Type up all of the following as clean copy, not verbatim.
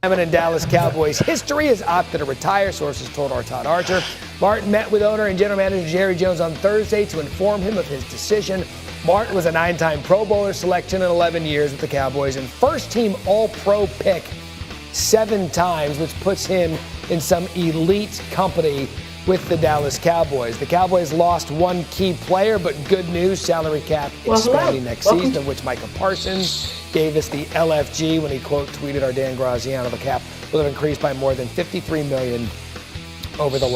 In Dallas Cowboys history has opted to retire, sources told our Todd Archer. Martin met with owner and general manager Jerry Jones on Thursday to inform him of his decision. Martin was a 9-time Pro Bowler selection in 11 years with the Cowboys and first-team All-Pro pick 7 times, which puts him in some elite company with the Dallas Cowboys. The Cowboys lost one key player, but good news, salary cap expanding next season, of which Micah Parsons gave us the LFG when he, quote, tweeted our Dan Graziano. The cap will have increased by more than $53 million over the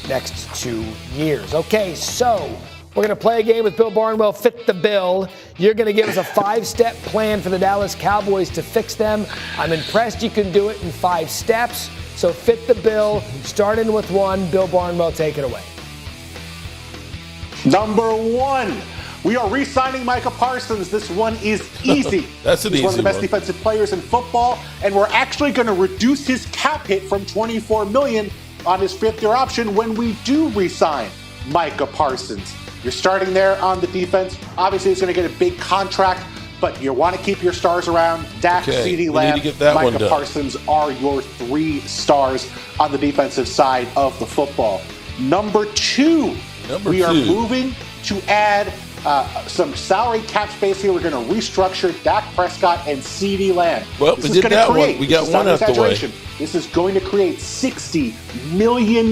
next 2 years. Okay, so we're going to play a game with Bill Barnwell, Fit the Bill. You're going to give us a 5-step plan for the Dallas Cowboys to fix them. I'm impressed you can do it in 5 steps. So fit the bill, starting with 1. Bill Barnwell, take it away. Number 1, we are re-signing Micah Parsons. This one is easy. That's an easy one. He's one of the best defensive players in football, and we're actually going to reduce his cap hit from $24 million on his 5th-year option when we do re-sign Micah Parsons. You're starting there on the defense. Obviously, he's going to get a big contract, but you want to keep your stars around. Dak, CeeDee Lamb, Micah Parsons are your 3 stars on the defensive side of the football. Number 2, we are moving to add some salary cap space here. We're going to restructure Dak Prescott and CeeDee Lamb. Well, we did that one. We got one out the way. This is going to create $60 million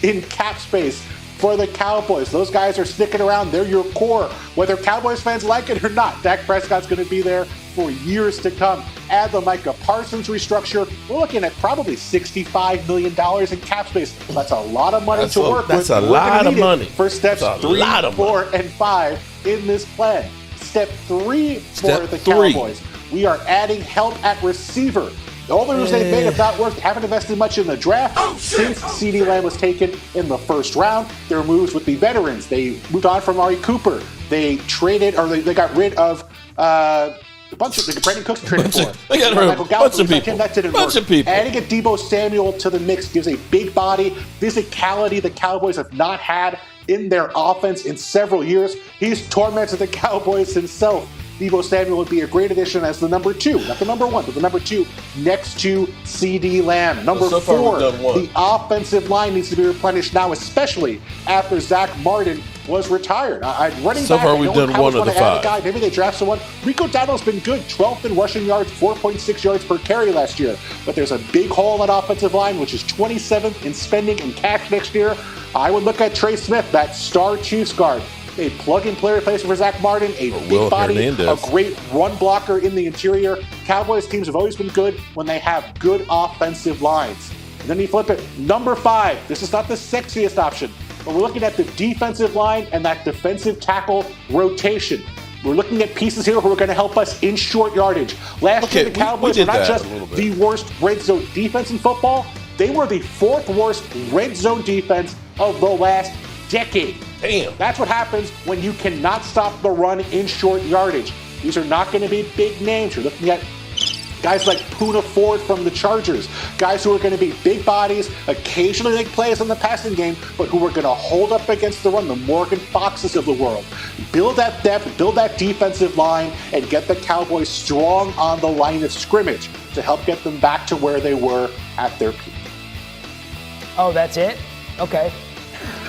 in cap space for the Cowboys. Those guys are sticking around. They're your core. Whether Cowboys fans like it or not, Dak Prescott's going to be there for years to come. Add the Micah Parsons restructure. We're looking at probably $65 million in cap space. That's a lot of money to work with. That's a lot of money. For steps 3, 4, and 5 in this plan. Step 3 for the Cowboys. We are adding help at receiver. All the moves they've made have not worked. Haven't invested much in the draft since CeeDee Lamb was taken in the 1st round. Their moves with the veterans. They moved on from Amari Cooper. They traded, or they got rid of a bunch of Brandon Cooks traded for. They got rid of a bunch of people. Adding a Deebo Samuel to the mix gives a big body, physicality the Cowboys have not had in their offense in several years. He's tormented the Cowboys himself. Deebo Samuel would be a great addition as the number 2, not the number 1, but the number 2 next to CeeDee Lamb. Number 4, the offensive line needs to be replenished now, especially after Zach Martin was retired. Running so back, far we've done 1 of the 5. Guy, maybe they draft someone. Rico Dowdle's been good, 12th in rushing yards, 4.6 yards per carry last year. But there's a big hole in that offensive line, which is 27th in spending and cash next year. I would look at Trey Smith, that star Chiefs guard. A plug-and-play replacement for Zach Martin, a big body, a great run blocker in the interior. Cowboys teams have always been good when they have good offensive lines. And then you flip it. Number 5, this is not the sexiest option, but we're looking at the defensive line and that defensive tackle rotation. We're looking at pieces here who are going to help us in short yardage. Last year, the Cowboys were not just the worst red zone defense in football, they were the 4th worst red zone defense of the last decade. Damn. That's what happens when you cannot stop the run in short yardage. These are not going to be big names. You're looking at guys like Poona Ford from the Chargers, guys who are going to be big bodies, occasionally make plays on the passing game, but who are going to hold up against the run, the Morgan Foxes of the world. Build that depth, build that defensive line, and get the Cowboys strong on the line of scrimmage to help get them back to where they were at their peak. Oh, that's it? Okay.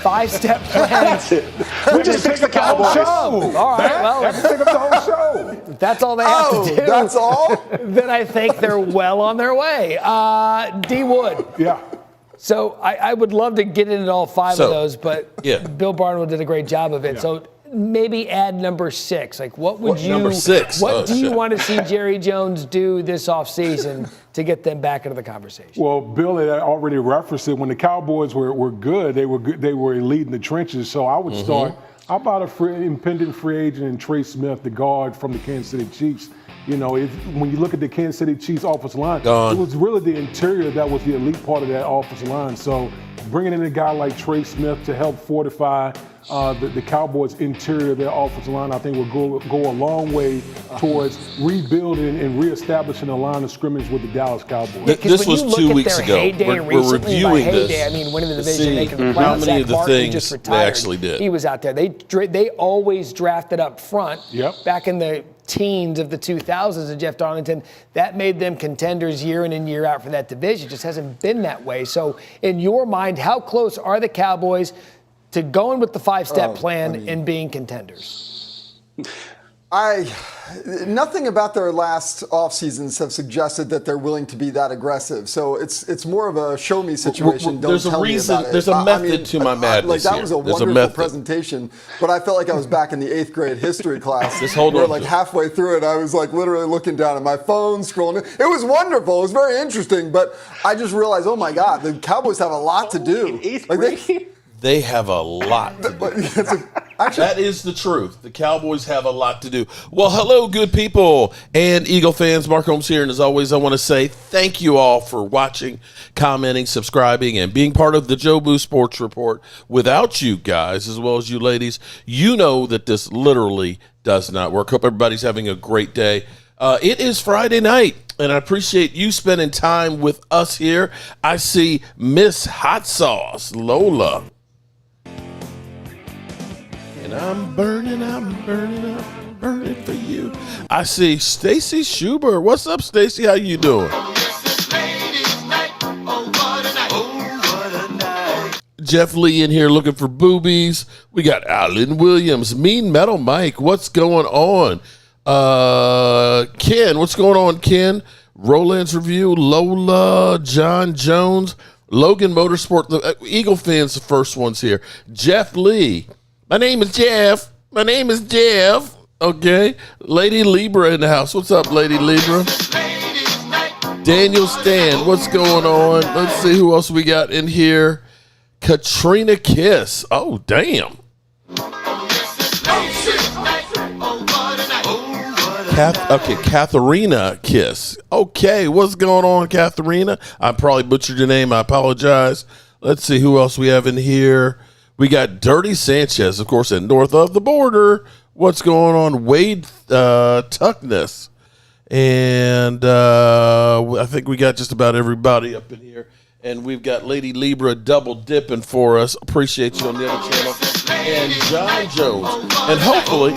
5-step plan. That's it. We just fixed the Cowboys. All right, well, that's the whole show. That's all they have to do. That's all? Then I think they're well on their way. D. Wood. Yeah. So I would love to get into all 5 of those, but Bill Barnwell did a great job of it. Yeah. So maybe add number 6. Like, what would you? Number 6. What do you want to see Jerry Jones do this offseason to get them back into the conversation? Well, Bill had already referenced it. When the Cowboys were good, they were elite in the trenches. So I would start. How about impending free agent and Trey Smith, the guard from the Kansas City Chiefs? You know, when you look at the Kansas City Chiefs offensive line, it was really the interior that was the elite part of that offensive line. So bringing in a guy like Trey Smith to help fortify the Cowboys' interior of their offensive line, I think will go a long way towards rebuilding and reestablishing a line of scrimmage with the Dallas Cowboys. This was 2 weeks ago. We're reviewing this. I mean, winning the division, making the playoffs. How many of the things just they actually did. He was out there. They always drafted up front. Yep. Back in the teens of the 2000s and Jeff Darlington, that made them contenders year in and year out for that division. It just hasn't been that way. So in your mind, how close are the Cowboys to going with the five-step plan and being contenders? Nothing about their last off seasons have suggested that they're willing to be that aggressive. So it's more of a show me situation. Don't there's tell a reason. me about it. There's a method to my madness. Like that was a wonderful presentation, but I felt like I was back in the 8th grade history class. Just hold where on. Like halfway through it, I was like literally looking down at my phone, scrolling. It was wonderful. It was very interesting, but I just realized, oh my God, the Cowboys have a lot to do. They have a lot to do. Actually, that is the truth. The Cowboys have a lot to do. Well, hello, good people and Eagle fans. Mark Holmes here. And as always, I want to say thank you all for watching, commenting, subscribing, and being part of the Jobu Sports Report. Without you guys, as well as you ladies, you know that this literally does not work. Hope everybody's having a great day. It is Friday night, and I appreciate you spending time with us here. I see Miss Hot Sauce, Lola. And I'm burning for you. I see Stacy Schubert. What's up, Stacy? How you doing? Jeff Lee in here looking for boobies. We got Alan Williams, Mean Metal Mike. What's going on? Ken, what's going on, Ken? Roland's Review, Lola, John Jones, Logan Motorsport. The Eagle fans, the first ones here. Jeff Lee. My name is Jeff. Okay. Lady Libra in the house. What's up, Lady Libra? Daniel Stan. What's going on? Let's see who else we got in here. Katrina Kiss. Oh, damn. Katharina Kiss. Okay, what's going on, Katharina? I probably butchered your name. I apologize. Let's see who else we have in here. We got Dirty Sanchez, of course, and north of the border. What's going on? Wade Tuckness. And I think we got just about everybody up in here. And we've got Lady Libra double dipping for us. Appreciate you on the other channel. And John Jones. And hopefully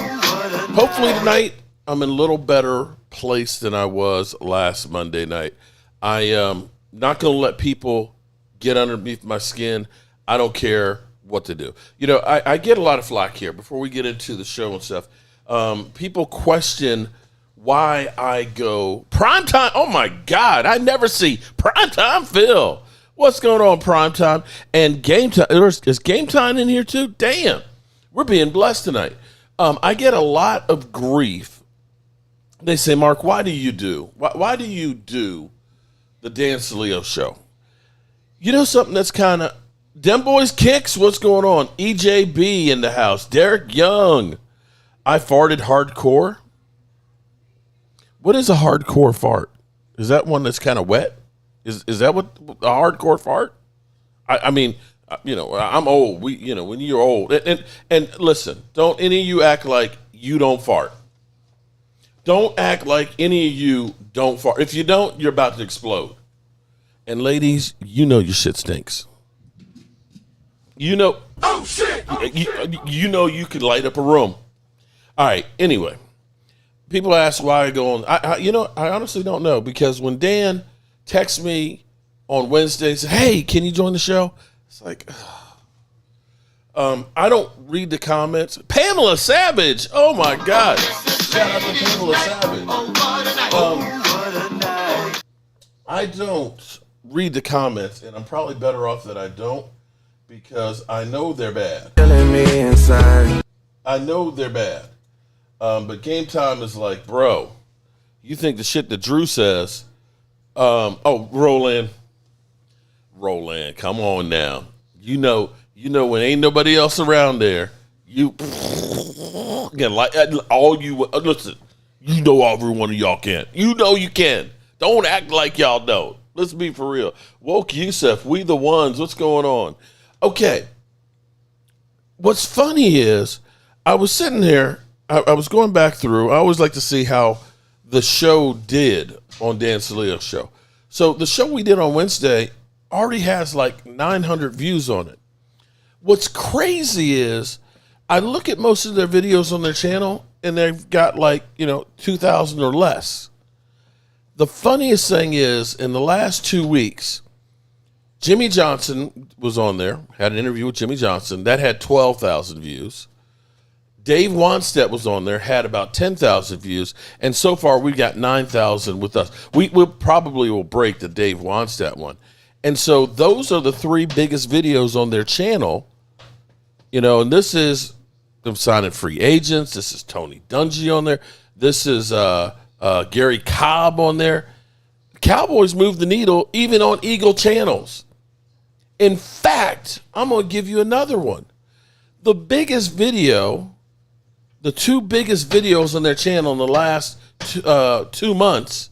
tonight, I'm in a little better place than I was last Monday night. I am not going to let people get underneath my skin. I don't care what to do. You know, I get a lot of flack here before we get into the show and stuff. People question why I go primetime. Oh my God, I never see primetime Phil. What's going on, primetime? And game time. Is game time in here too? Damn, we're being blessed tonight. I get a lot of grief. They say, Mark, why do you do the Dan Saleo show? You know something that's kind of Dem Boys Kicks, what's going on? EJB in the house. Derek Young. I farted hardcore. What is a hardcore fart? Is that one that's kind of wet? Is that what a hardcore fart? I mean, you know, I'm old. When you're old. And listen, don't any of you act like you don't fart. Don't act like any of you don't fart. If you don't, you're about to explode. And ladies, you know your shit stinks. You know, oh shit! You know you could light up a room. All right. Anyway, people ask why I go on. I honestly don't know, because when Dan texts me on Wednesday and says, "Hey, can you join the show?" It's like, I don't read the comments. Pamela Savage. Oh my God! Shout out to Pamela Savage. I don't read the comments, and I'm probably better off that I don't. Because I know they're bad. I know they're bad. But game time is like, bro, you think the shit that Drew says, Roland, come on now. You know when ain't nobody else around there, you again, like all you listen, you know every one of y'all can. You know you can. Don't act like y'all don't. Let's be for real. Woke Yusuf, we the ones. What's going on? Okay, what's funny is I was sitting there, I was going back through. I always like to see how the show did on Dan Saleo's show. So the show we did on Wednesday already has like 900 views on it. What's crazy is I look at most of their videos on their channel, and they've got 2,000 or less. The funniest thing is, in the last 2 weeks, Jimmy Johnson was on there, had an interview with Jimmy Johnson. That had 12,000 views. Dave Wanstedt was on there, had about 10,000 views. And so far, we've got 9,000 with us. We probably will break the Dave Wanstedt one. And so those are the 3 biggest videos on their channel. And this is them signing free agents. This is Tony Dungy on there. This is Gary Cobb on there. Cowboys move the needle even on Eagle channels. In fact, I'm going to give you another one. The biggest video, the 2 biggest videos on their channel in the last 2 months,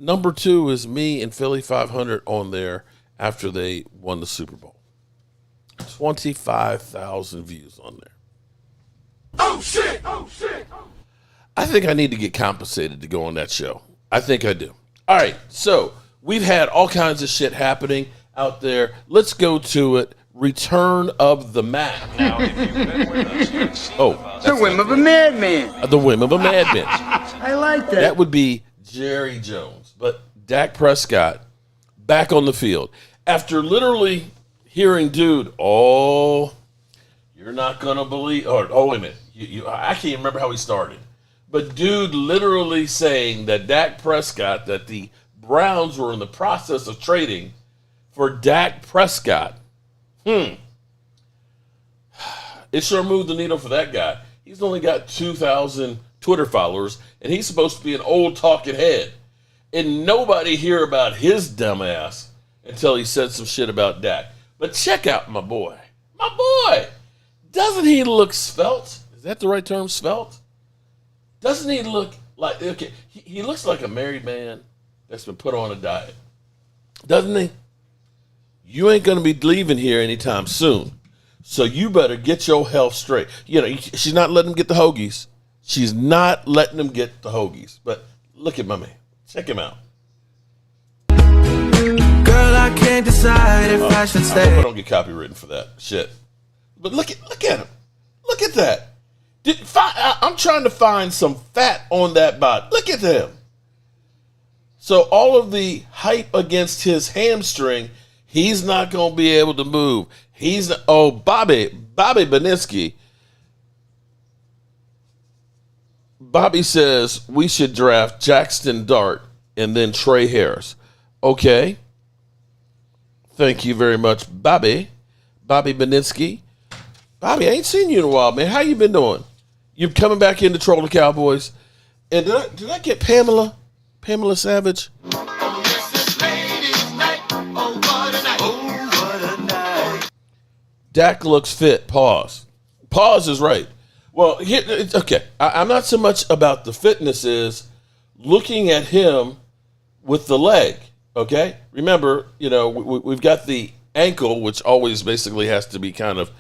number 2 is me and Philly 500 on there after they won the Super Bowl. 25,000 views on there. Oh, shit! Oh, shit! I think I need to get compensated to go on that show. I think I do. All right, so we've had all kinds of shit happening out there. Let's go to it. Return of the Mac. Now, if you've been with us, the whim of a madman. The whim of a madman. I like that. That would be Jerry Jones. But Dak Prescott back on the field. After literally hearing, dude, you're not going to believe, wait a minute. I can't remember how he started. But dude literally saying that Dak Prescott, that the Browns were in the process of trading for Dak Prescott. It sure moved the needle for that guy. He's only got 2,000 Twitter followers, and he's supposed to be an old talking head. And nobody hear about his dumb ass until he said some shit about Dak. But check out my boy. My boy. Doesn't he look svelte? Is that the right term, svelte? Doesn't he look like, okay, he looks like a married man that's been put on a diet. Doesn't he? You ain't going to be leaving here anytime soon. So you better get your health straight. She's not letting him get the hoagies. She's not letting him get the hoagies. But look at my man. Check him out. Girl, I can't decide if I should stay. I hope I don't get copywritten for that shit. But look at him. Look at that. I'm trying to find some fat on that body. Look at him. So all of the hype against his hamstring, he's not going to be able to move. Bobby Beninsky. Bobby says we should draft Jackson Dart and then Trey Harris. Okay. Thank you very much, Bobby Beninsky. Bobby, I ain't seen you in a while, man. How you been doing? You coming back in to troll the Cowboys? And did I get Pamela Savage? Dak looks fit. Pause. Pause is right. Well, okay. I'm not so much about the fitness is looking at him with the leg. Okay. Remember, we've got the ankle, which always basically has to be kind of,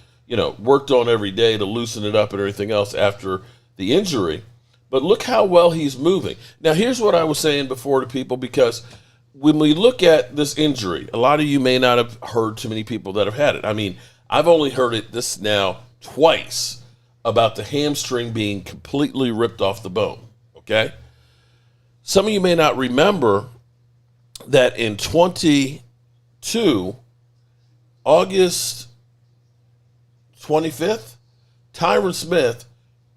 worked on every day to loosen it up and everything else after the injury. But look how well he's moving. Now, here's what I was saying before to people, because when we look at this injury, a lot of you may not have heard too many people that have had it. I mean, I've only heard it this now twice about the hamstring being completely ripped off the bone, okay? Some of you may not remember that in 22, August 25th, Tyron Smith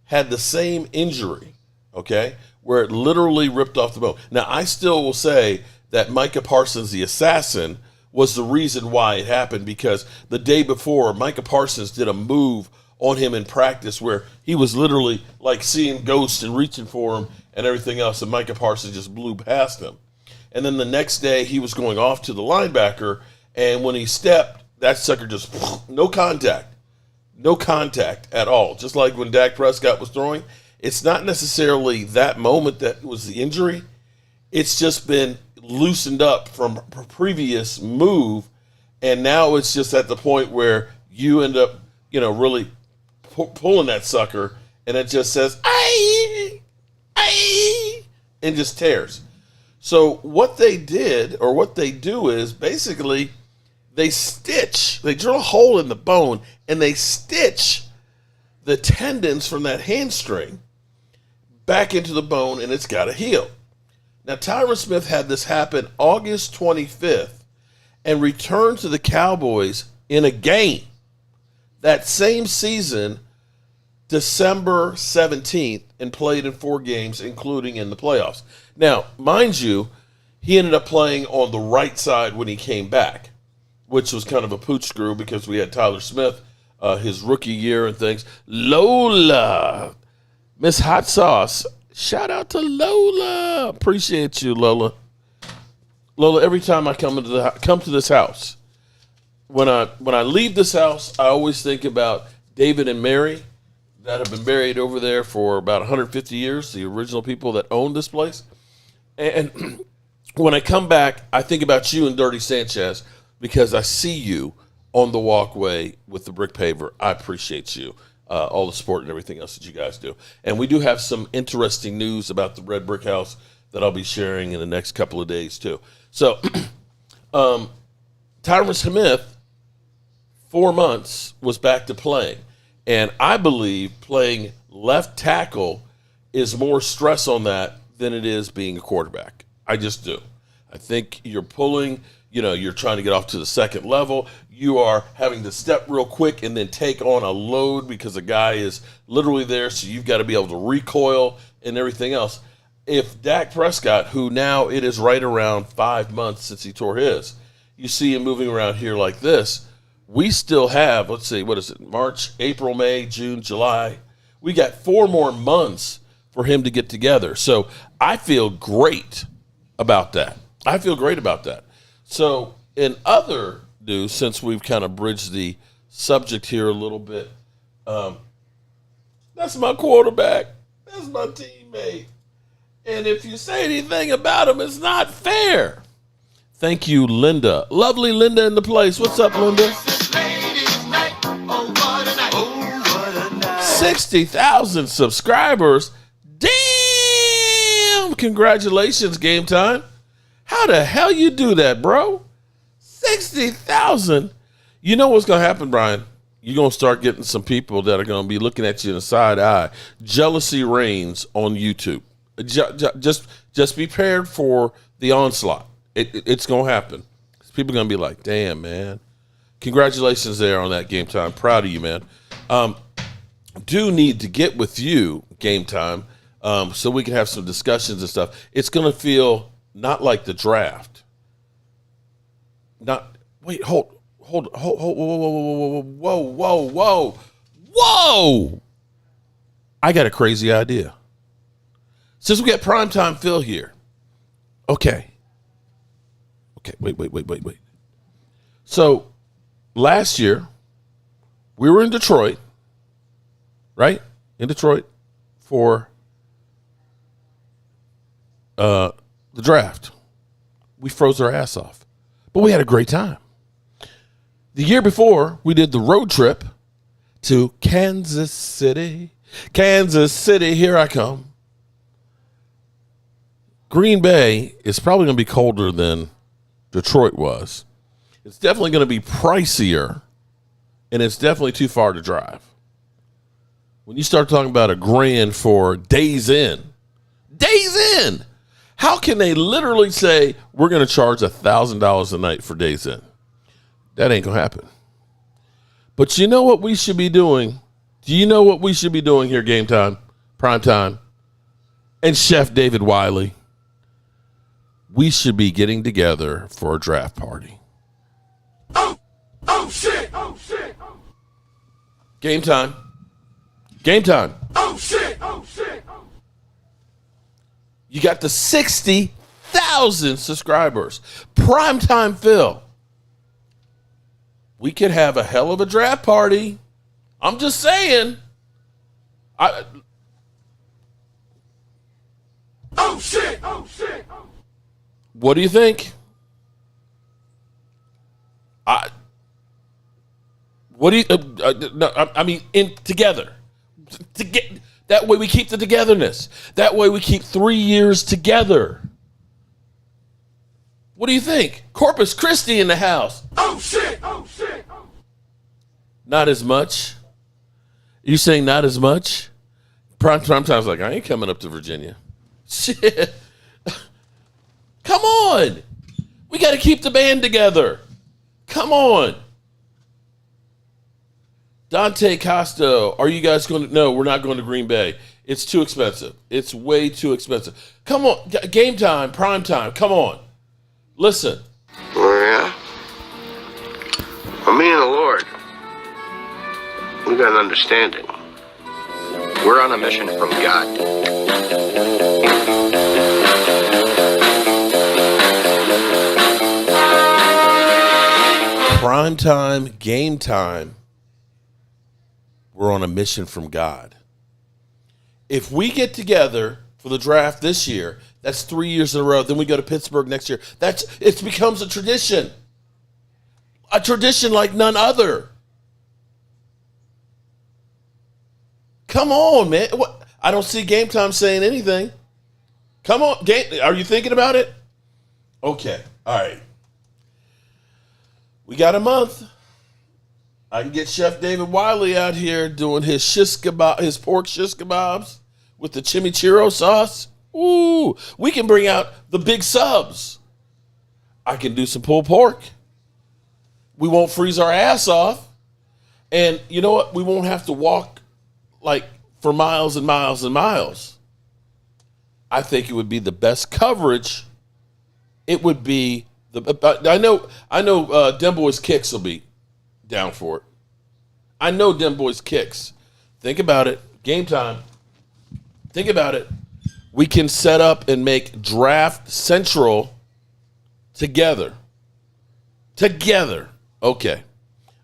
had the same injury, okay, where it literally ripped off the bone. Now, I still will say that Micah Parsons, the assassin, was the reason why it happened, because the day before, Micah Parsons did a move on him in practice where he was literally like seeing ghosts and reaching for him and everything else, and Micah Parsons just blew past him. And then the next day, he was going off to the linebacker, and when he stepped, that sucker just, no contact at all. Just like when Dak Prescott was throwing, it's not necessarily that moment that was the injury. It's just been loosened up from a previous move, and now it's just at the point where you end up, really pulling that sucker, and it just says, "Aye," and just tears. So what they did, or what they do, is basically they drill a hole in the bone, and they stitch the tendons from that hamstring back into the bone, and it's got to heal. Now, Tyron Smith had this happen August 25th and returned to the Cowboys in a game that same season, December 17th, and played in 4 games, including in the playoffs. Now, mind you, he ended up playing on the right side when he came back, which was kind of a pooch screw because we had Tyler Smith, his rookie year and things. Lola, Miss Hot Sauce, shout out to Lola. Appreciate you, Lola. Lola, every time I come to this house, when I leave this house, I always think about David and Mary that have been buried over there for about 150 years, the original people that owned this place. And when I come back, I think about you and Dirty Sanchez because I see you on the walkway with the brick paver. I appreciate you, all the support and everything else that you guys do. And we do have some interesting news about the Red Brick House that I'll be sharing in the next couple of days too. So, Tyron Smith, 4 months, was back to playing. And I believe playing left tackle is more stress on that than it is being a quarterback. I just do. I think you're pulling, you're trying to get off to the second level. You are having to step real quick and then take on a load because a guy is literally there, so you've got to be able to recoil and everything else. If Dak Prescott, who now it is right around 5 months since he tore his, you see him moving around here like this, we still have, let's see, what is it, March, April, May, June, July. We got 4 more months for him to get together. So I feel great about that. So in other news, since we've kind of bridged the subject here a little bit, that's my quarterback. That's my teammate. And if you say anything about him, it's not fair. Thank you, Linda. Lovely Linda in the place. What's up, Linda? 60,000 subscribers. Damn! Congratulations, Game Time. How the hell you do that, bro? 60,000. You know what's going to happen, Brian? You're going to start getting some people that are going to be looking at you in the side eye. Jealousy reigns on YouTube. Just be prepared for the onslaught. It's going to happen. People are going to be like, damn, man. Congratulations there on that, Game Time. Proud of you, man. Do need to get with you, Game Time, so we can have some discussions and stuff. It's going to feel not like the draft. Hold, whoa. I got a crazy idea. Since we got Primetime Phil here. Okay, wait. So, last year, we were in Detroit, right? In Detroit for the draft. We froze our ass off, but we had a great time. The year before, we did the road trip to Kansas City. Kansas City, here I come. Green Bay is probably going to be colder than Detroit was. It's definitely going to be pricier, and it's definitely too far to drive. When you start talking about $1,000 for Days Inn, how can they literally say we're going to charge $1,000 a night for Days Inn? That ain't going to happen. But you know what we should be doing? Do you know what we should be doing here, Game Time, Prime Time, and Chef David Wiley? We should be getting together for a draft party. Oh shit. Game Time. Oh shit. You got the 60,000 subscribers. Primetime Phil. We could have a hell of a draft party. I'm just saying. Oh shit. What do you think? Together. That way we keep the togetherness. That way we keep 3 years together. What do you think? Corpus Christi in the house. Oh shit. Not as much. You saying not as much? Prime time's like, I ain't coming up to Virginia. Shit. Come on. We got to keep the band together. Come on. Dante Costo, are you guys going to? No, we're not going to Green Bay. It's too expensive. It's way too expensive. Come on. Game time, prime time. Come on. Listen. Oh, yeah? Well, me and the Lord, we got an understanding. We're on a mission from God. Prime time, game time. We're on a mission from God. If we get together for the draft this year, that's 3 years in a row. Then we go to Pittsburgh next year. It becomes a tradition like none other. Come on, man. What? I don't see Game Time saying anything. Come on, are you thinking about it? Okay, all right. We got a month. I can get Chef David Wiley out here doing his his pork shish kebabs with the chimichurri sauce. Ooh, we can bring out the big subs. I can do some pulled pork. We won't freeze our ass off. And you know what? We won't have to walk like for miles and miles and miles. I think it would be the best coverage. It would be I know Dem Boys Kicks will be down for it. I know Dem Boys Kicks. Think about it. Game time. Think about it. We can set up and make Draft Central together. Okay.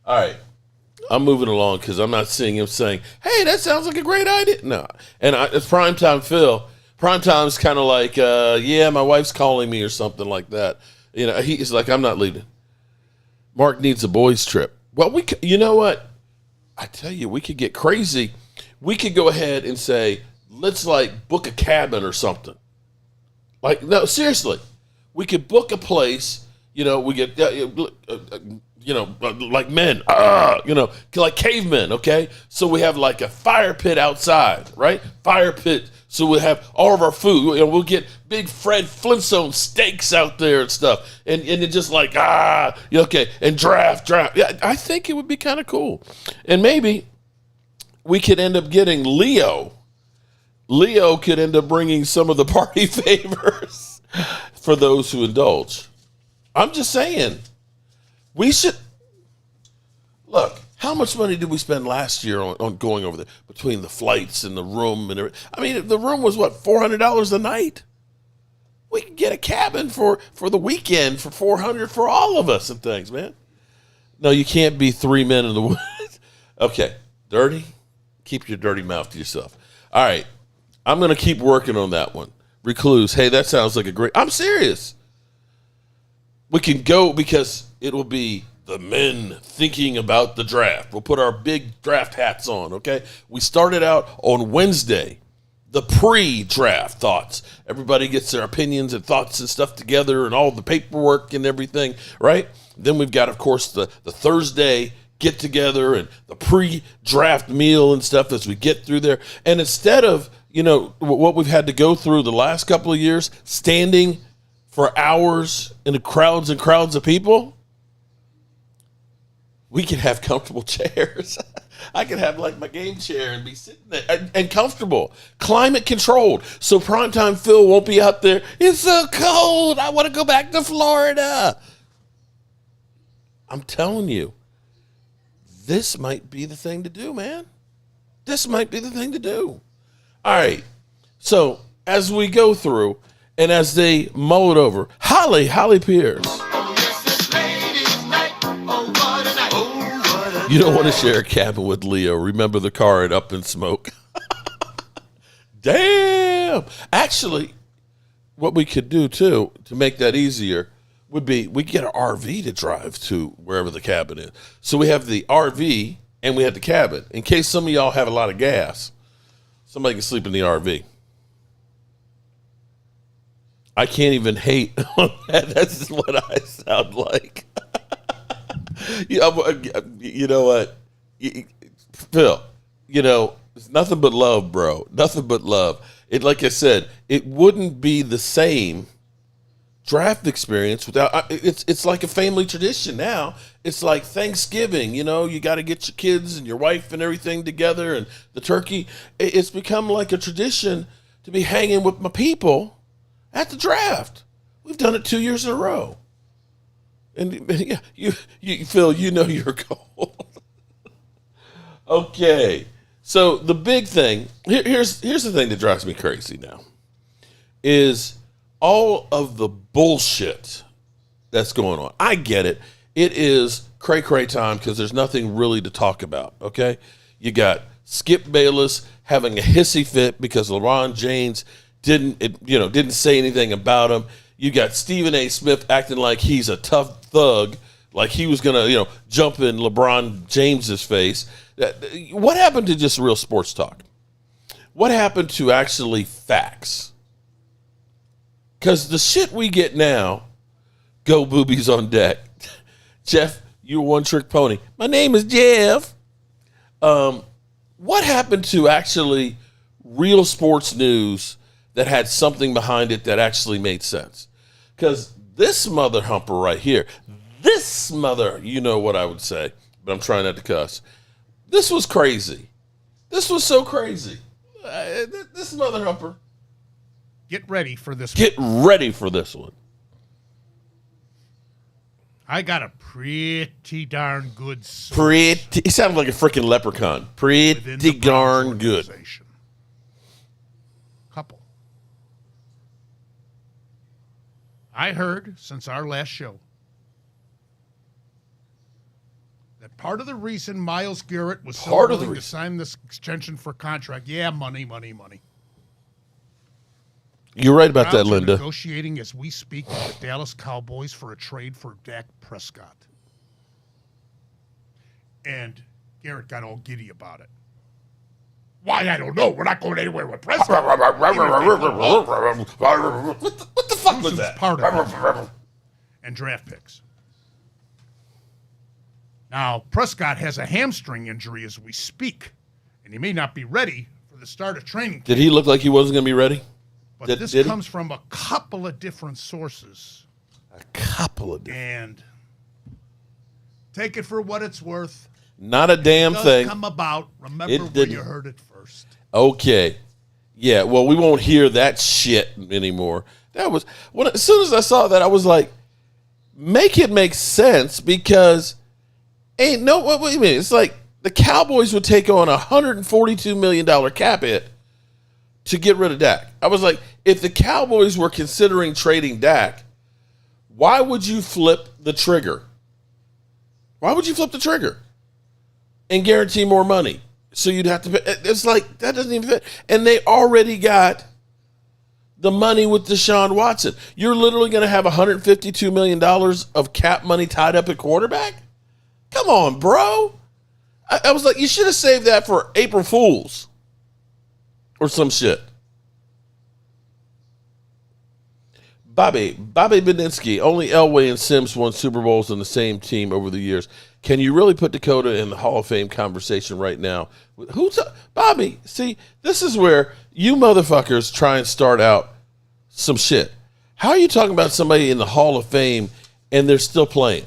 All right. I'm moving along because I'm not seeing him saying, hey, that sounds like a great idea. No. And it's Primetime Phil. Primetime's kind of like, yeah, my wife's calling me or something like that. You know, he's like, I'm not leaving. Mark needs a boys trip. Well, you know what? I tell you, we could get crazy. We could go ahead and say, let's like book a cabin or something. Like, no, seriously. We could book a place, you know, we get, you know, like men, you know, like cavemen, okay? So we have like a fire pit outside, right? Fire pit. So we'll have all of our food. You know, we'll get big Fred Flintstone steaks out there and stuff. And it's just like, okay, and draft. Yeah, I think it would be kind of cool. And maybe we could end up getting Leo. Leo could end up bringing some of the party favors for those who indulge. I'm just saying, we should, look, how much money did we spend last year on going over there between the flights and the room and everything? I mean, the room was what, $400 a night? We could get a cabin for the weekend for $400 for all of us and things, man. No, you can't be three men in the woods. Okay, dirty. Keep your dirty mouth to yourself. All right, I'm going to keep working on that one. Recluse, hey, that sounds like a great, I'm serious. We can go because it'll be the men thinking about the draft. We'll put our big draft hats on, okay? We started out on Wednesday, the pre-draft thoughts. Everybody gets their opinions and thoughts and stuff together and all the paperwork and everything, right? Then we've got, of course, the Thursday get-together and the pre-draft meal and stuff as we get through there. And instead of, you know, what we've had to go through the last couple of years, standing for hours in the crowds and crowds of people, we can have comfortable chairs. I could have like my game chair and be sitting there and comfortable, climate controlled. So Primetime Phil won't be out there. It's so cold. I want to go back to Florida. I'm telling you, this might be the thing to do, man. This might be the thing to do. All right. So as we go through and as they mull it over, Holly Pierce. You don't want to share a cabin with Leo. Remember the car at Up in Smoke. Damn. Actually, what we could do, too, to make that easier, would be we get an RV to drive to wherever the cabin is. So we have the RV and we have the cabin. In case some of y'all have a lot of gas, somebody can sleep in the RV. I can't even hate on that. That's what I sound like. You know what, Phil? it's nothing but love, bro. Nothing but love. It, like I said, it wouldn't be the same draft experience without. It's like a family tradition now. It's like Thanksgiving. You got to get your kids and your wife and everything together, and the turkey. It's become like a tradition to be hanging with my people at the draft. We've done it 2 years in a row. And yeah, you Phil, your goal. Okay, so the big thing here's the thing that drives me crazy now is all of the bullshit that's going on. I get it. It is cray time because there's nothing really to talk about. Okay, you got Skip Bayless having a hissy fit because LeBron James didn't say anything about him. You got Stephen A. Smith acting like he's a tough thug, like he was going to, jump in LeBron James's face. What happened to just real sports talk? What happened to actually facts? Because the shit we get now, go boobies on deck. Jeff, you're one trick pony. My name is Jeff. What happened to actually real sports news that had something behind it that actually made sense? Because this mother humper right here, you know what I would say, but I'm trying not to cuss. This was crazy. This was so crazy. This mother humper. Get ready for this one. Get ready for this one. I got a pretty darn good source. He sounded like a freaking leprechaun. Pretty darn good. Couple. I heard since our last show that part of the reason Myles Garrett was so willing to sign this extension for contract, money. You're right about that, Linda. Negotiating as we speak with the Dallas Cowboys for a trade for Dak Prescott. And Garrett got all giddy about it. Why? I don't know. We're not going anywhere with Prescott. What the fuck was that? Part of it. And draft picks. Now, Prescott has a hamstring injury as we speak, and he may not be ready for the start of training. Did he look like he wasn't going to be ready? But this comes from a couple of different sources. And take it for what it's worth. Not a damn thing. Come about. Remember where you heard it first. Okay. Yeah, well, we won't hear that shit anymore. As soon as I saw that, I was like, make it make sense because what do you mean? It's like the Cowboys would take on a $142 million cap hit to get rid of Dak. I was like, if the Cowboys were considering trading Dak, why would you flip the trigger? Why would you flip the trigger and guarantee more money? So you'd have to pay. It's like, that doesn't even fit. And they already got the money with Deshaun Watson. You're literally going to have $152 million of cap money tied up at quarterback? Come on, bro. I was like, you should have saved that for April Fools. Or some shit. Bobby Beninsky, only Elway and Sims won Super Bowls on the same team over the years. Can you really put Dakota in the Hall of Fame conversation right now? Bobby, see, this is where you motherfuckers try and start out some shit. How are you talking about somebody in the Hall of Fame and they're still playing?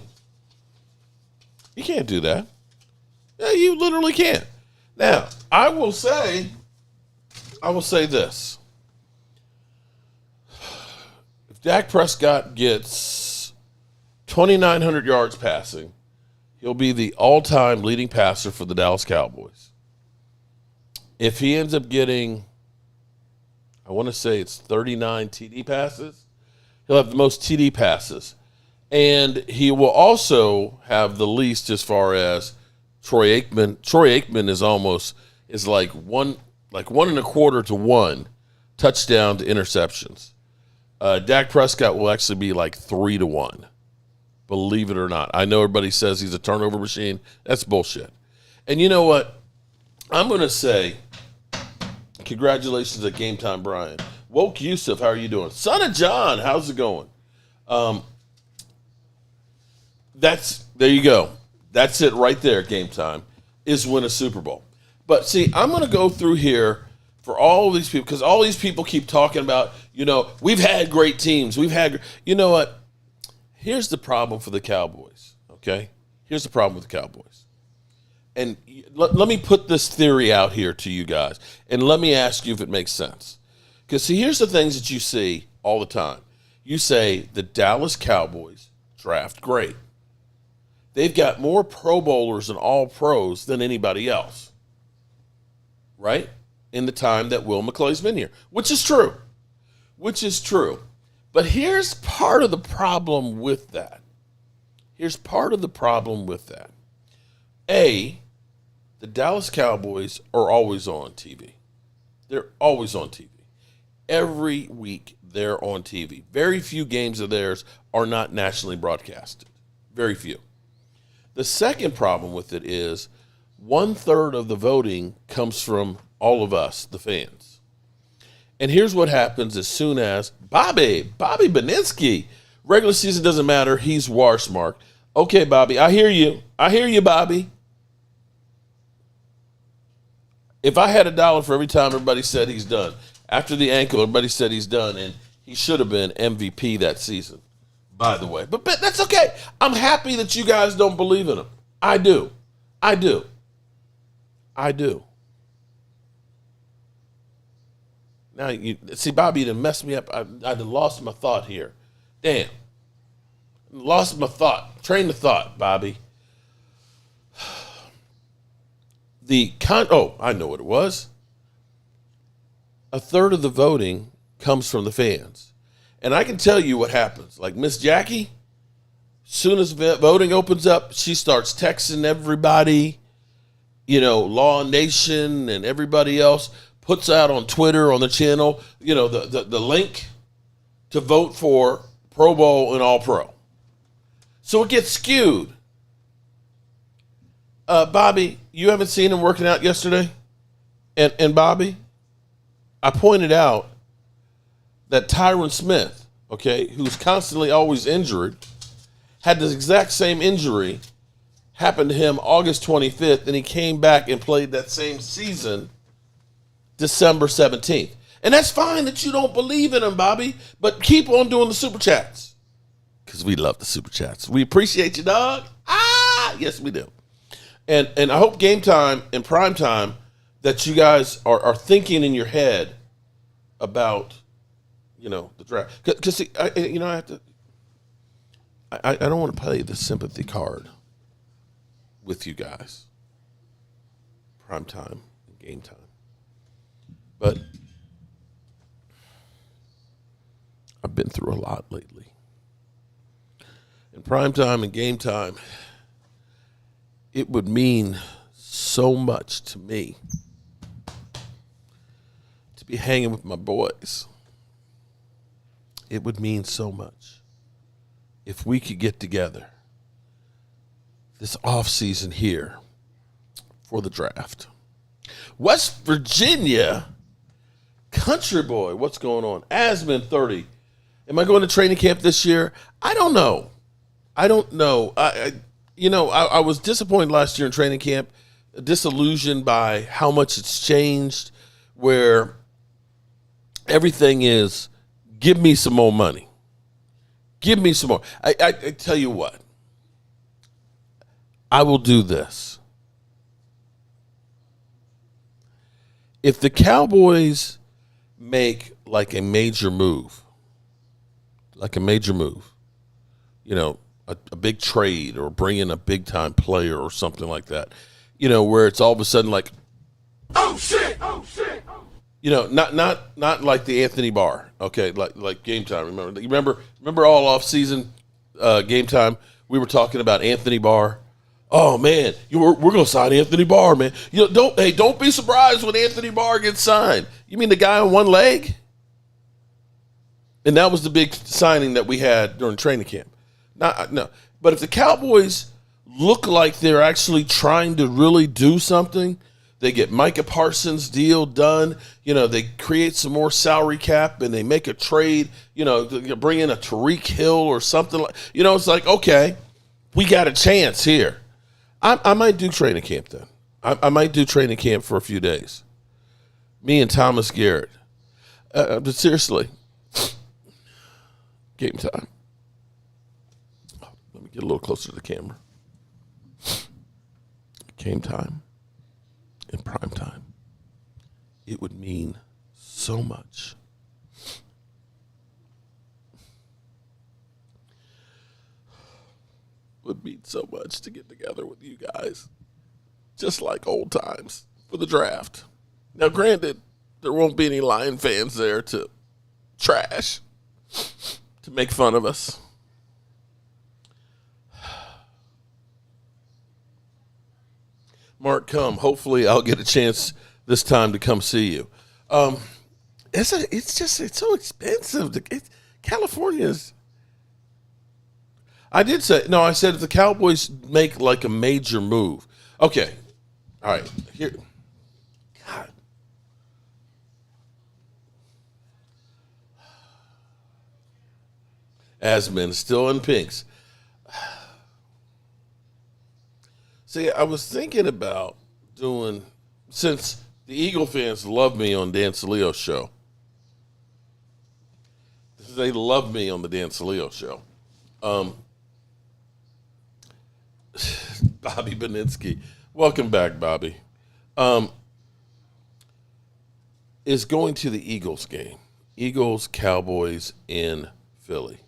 You can't do that. Yeah, you literally can't. Now, I will say this. If Dak Prescott gets 2,900 yards passing, he'll be the all-time leading passer for the Dallas Cowboys. If he ends up getting, I want to say it's 39 TD passes, he'll have the most TD passes. And he will also have the least as far as Troy Aikman. Troy Aikman is like 1.25 to 1 touchdown to interceptions. Dak Prescott will actually be like 3 to 1. Believe it or not. I know everybody says he's a turnover machine. That's bullshit. And you know what? I'm going to say congratulations at Game Time, Brian. Woke Yusuf, how are you doing? Son of John, how's it going? There you go. That's it right there, Game Time, is win a Super Bowl. But see, I'm going to go through here for all these people because all these people keep talking about, we've had great teams. You know what? Here's the problem for the Cowboys, okay? Here's the problem with the Cowboys. And let me put this theory out here to you guys, and let me ask you if it makes sense. Because, see, here's the things that you see all the time. You say the Dallas Cowboys draft great. They've got more Pro Bowlers and All-Pros than anybody else, right? In the time that Will McClay's been here, which is true. But here's part of the problem with that. A, the Dallas Cowboys are always on TV. They're always on TV. Every week they're on TV. Very few games of theirs are not nationally broadcasted. Very few. The second problem with it is 1/3 of the voting comes from all of us, the fans. And here's what happens as soon as Bobby Beninsky, regular season doesn't matter, he's Warsmark. Okay, Bobby, I hear you, Bobby. If I had $1 for every time everybody said he's done, after the ankle, everybody said he's done, and he should have been MVP that season, by the way. But that's okay. I'm happy that you guys don't believe in him. I do. Now, see, Bobby, you done messed me up. I done lost my thought here. Damn. Lost my thought. Train of thought, Bobby. I know what it was. 1/3 of the voting comes from the fans. And I can tell you what happens. Like Miss Jackie, soon as voting opens up, she starts texting everybody, Law Nation and everybody else, puts out on Twitter, on the channel, the link to vote for Pro Bowl and All-Pro. So it gets skewed. Bobby, you haven't seen him working out yesterday? And Bobby, I pointed out that Tyron Smith, okay, who's constantly always injured, had the exact same injury happen to him August 25th, and he came back and played that same season December 17th. And that's fine that you don't believe in him, Bobby, but keep on doing the Super Chats. Because we love the Super Chats. We appreciate you, dog. Yes, we do. And I hope game time and prime time that you guys are thinking in your head about, the draft. Because, see, I have to, I don't want to play the sympathy card with you guys. Prime time and game time. But I've been through a lot lately. In prime time and game time, it would mean so much to me to be hanging with my boys. It would mean so much if we could get together this offseason here for the draft. West Virginia, country boy, what's going on? Asman 30. Am I going to training camp this year? I don't know. I was disappointed last year in training camp, disillusioned by how much it's changed, where everything is, give me some more money. Give me some more. I tell you what, I will do this. If the Cowboys make like a major move, a big trade or bring in a big time player or something like that, where it's all of a sudden like, oh shit, not like the Anthony Barr, okay, like game time. Remember all off season game time we were talking about Anthony Barr. Oh man, we're gonna sign Anthony Barr, man. Don't be surprised when Anthony Barr gets signed. You mean the guy on one leg? And that was the big signing that we had during training camp. No. But if the Cowboys look like they're actually trying to really do something, they get Micah Parsons deal done, they create some more salary cap and they make a trade, bring in a Tariq Hill or something like, it's like, okay, we got a chance here. I might do training camp then. I might do training camp for a few days. Me and Thomas Garrett. But seriously, game time. Let me get a little closer to the camera. Game time and prime time. It would mean so much. Would mean so much to get together with you guys, just like old times for the draft. Now, granted, there won't be any Lion fans there to trash, to make fun of us. Mark, come. Hopefully, I'll get a chance this time to come see you. It's so expensive. California's. I said if the Cowboys make like a major move. Okay. All right. Here. God. Asman still in pinks. See, I was thinking about doing, since the Eagle fans love me on Dan Saleo show. They love me on the Dan Saleo show. Bobby Beninsky. Welcome back, Bobby. Is going to the Eagles game. Eagles, Cowboys in Philly.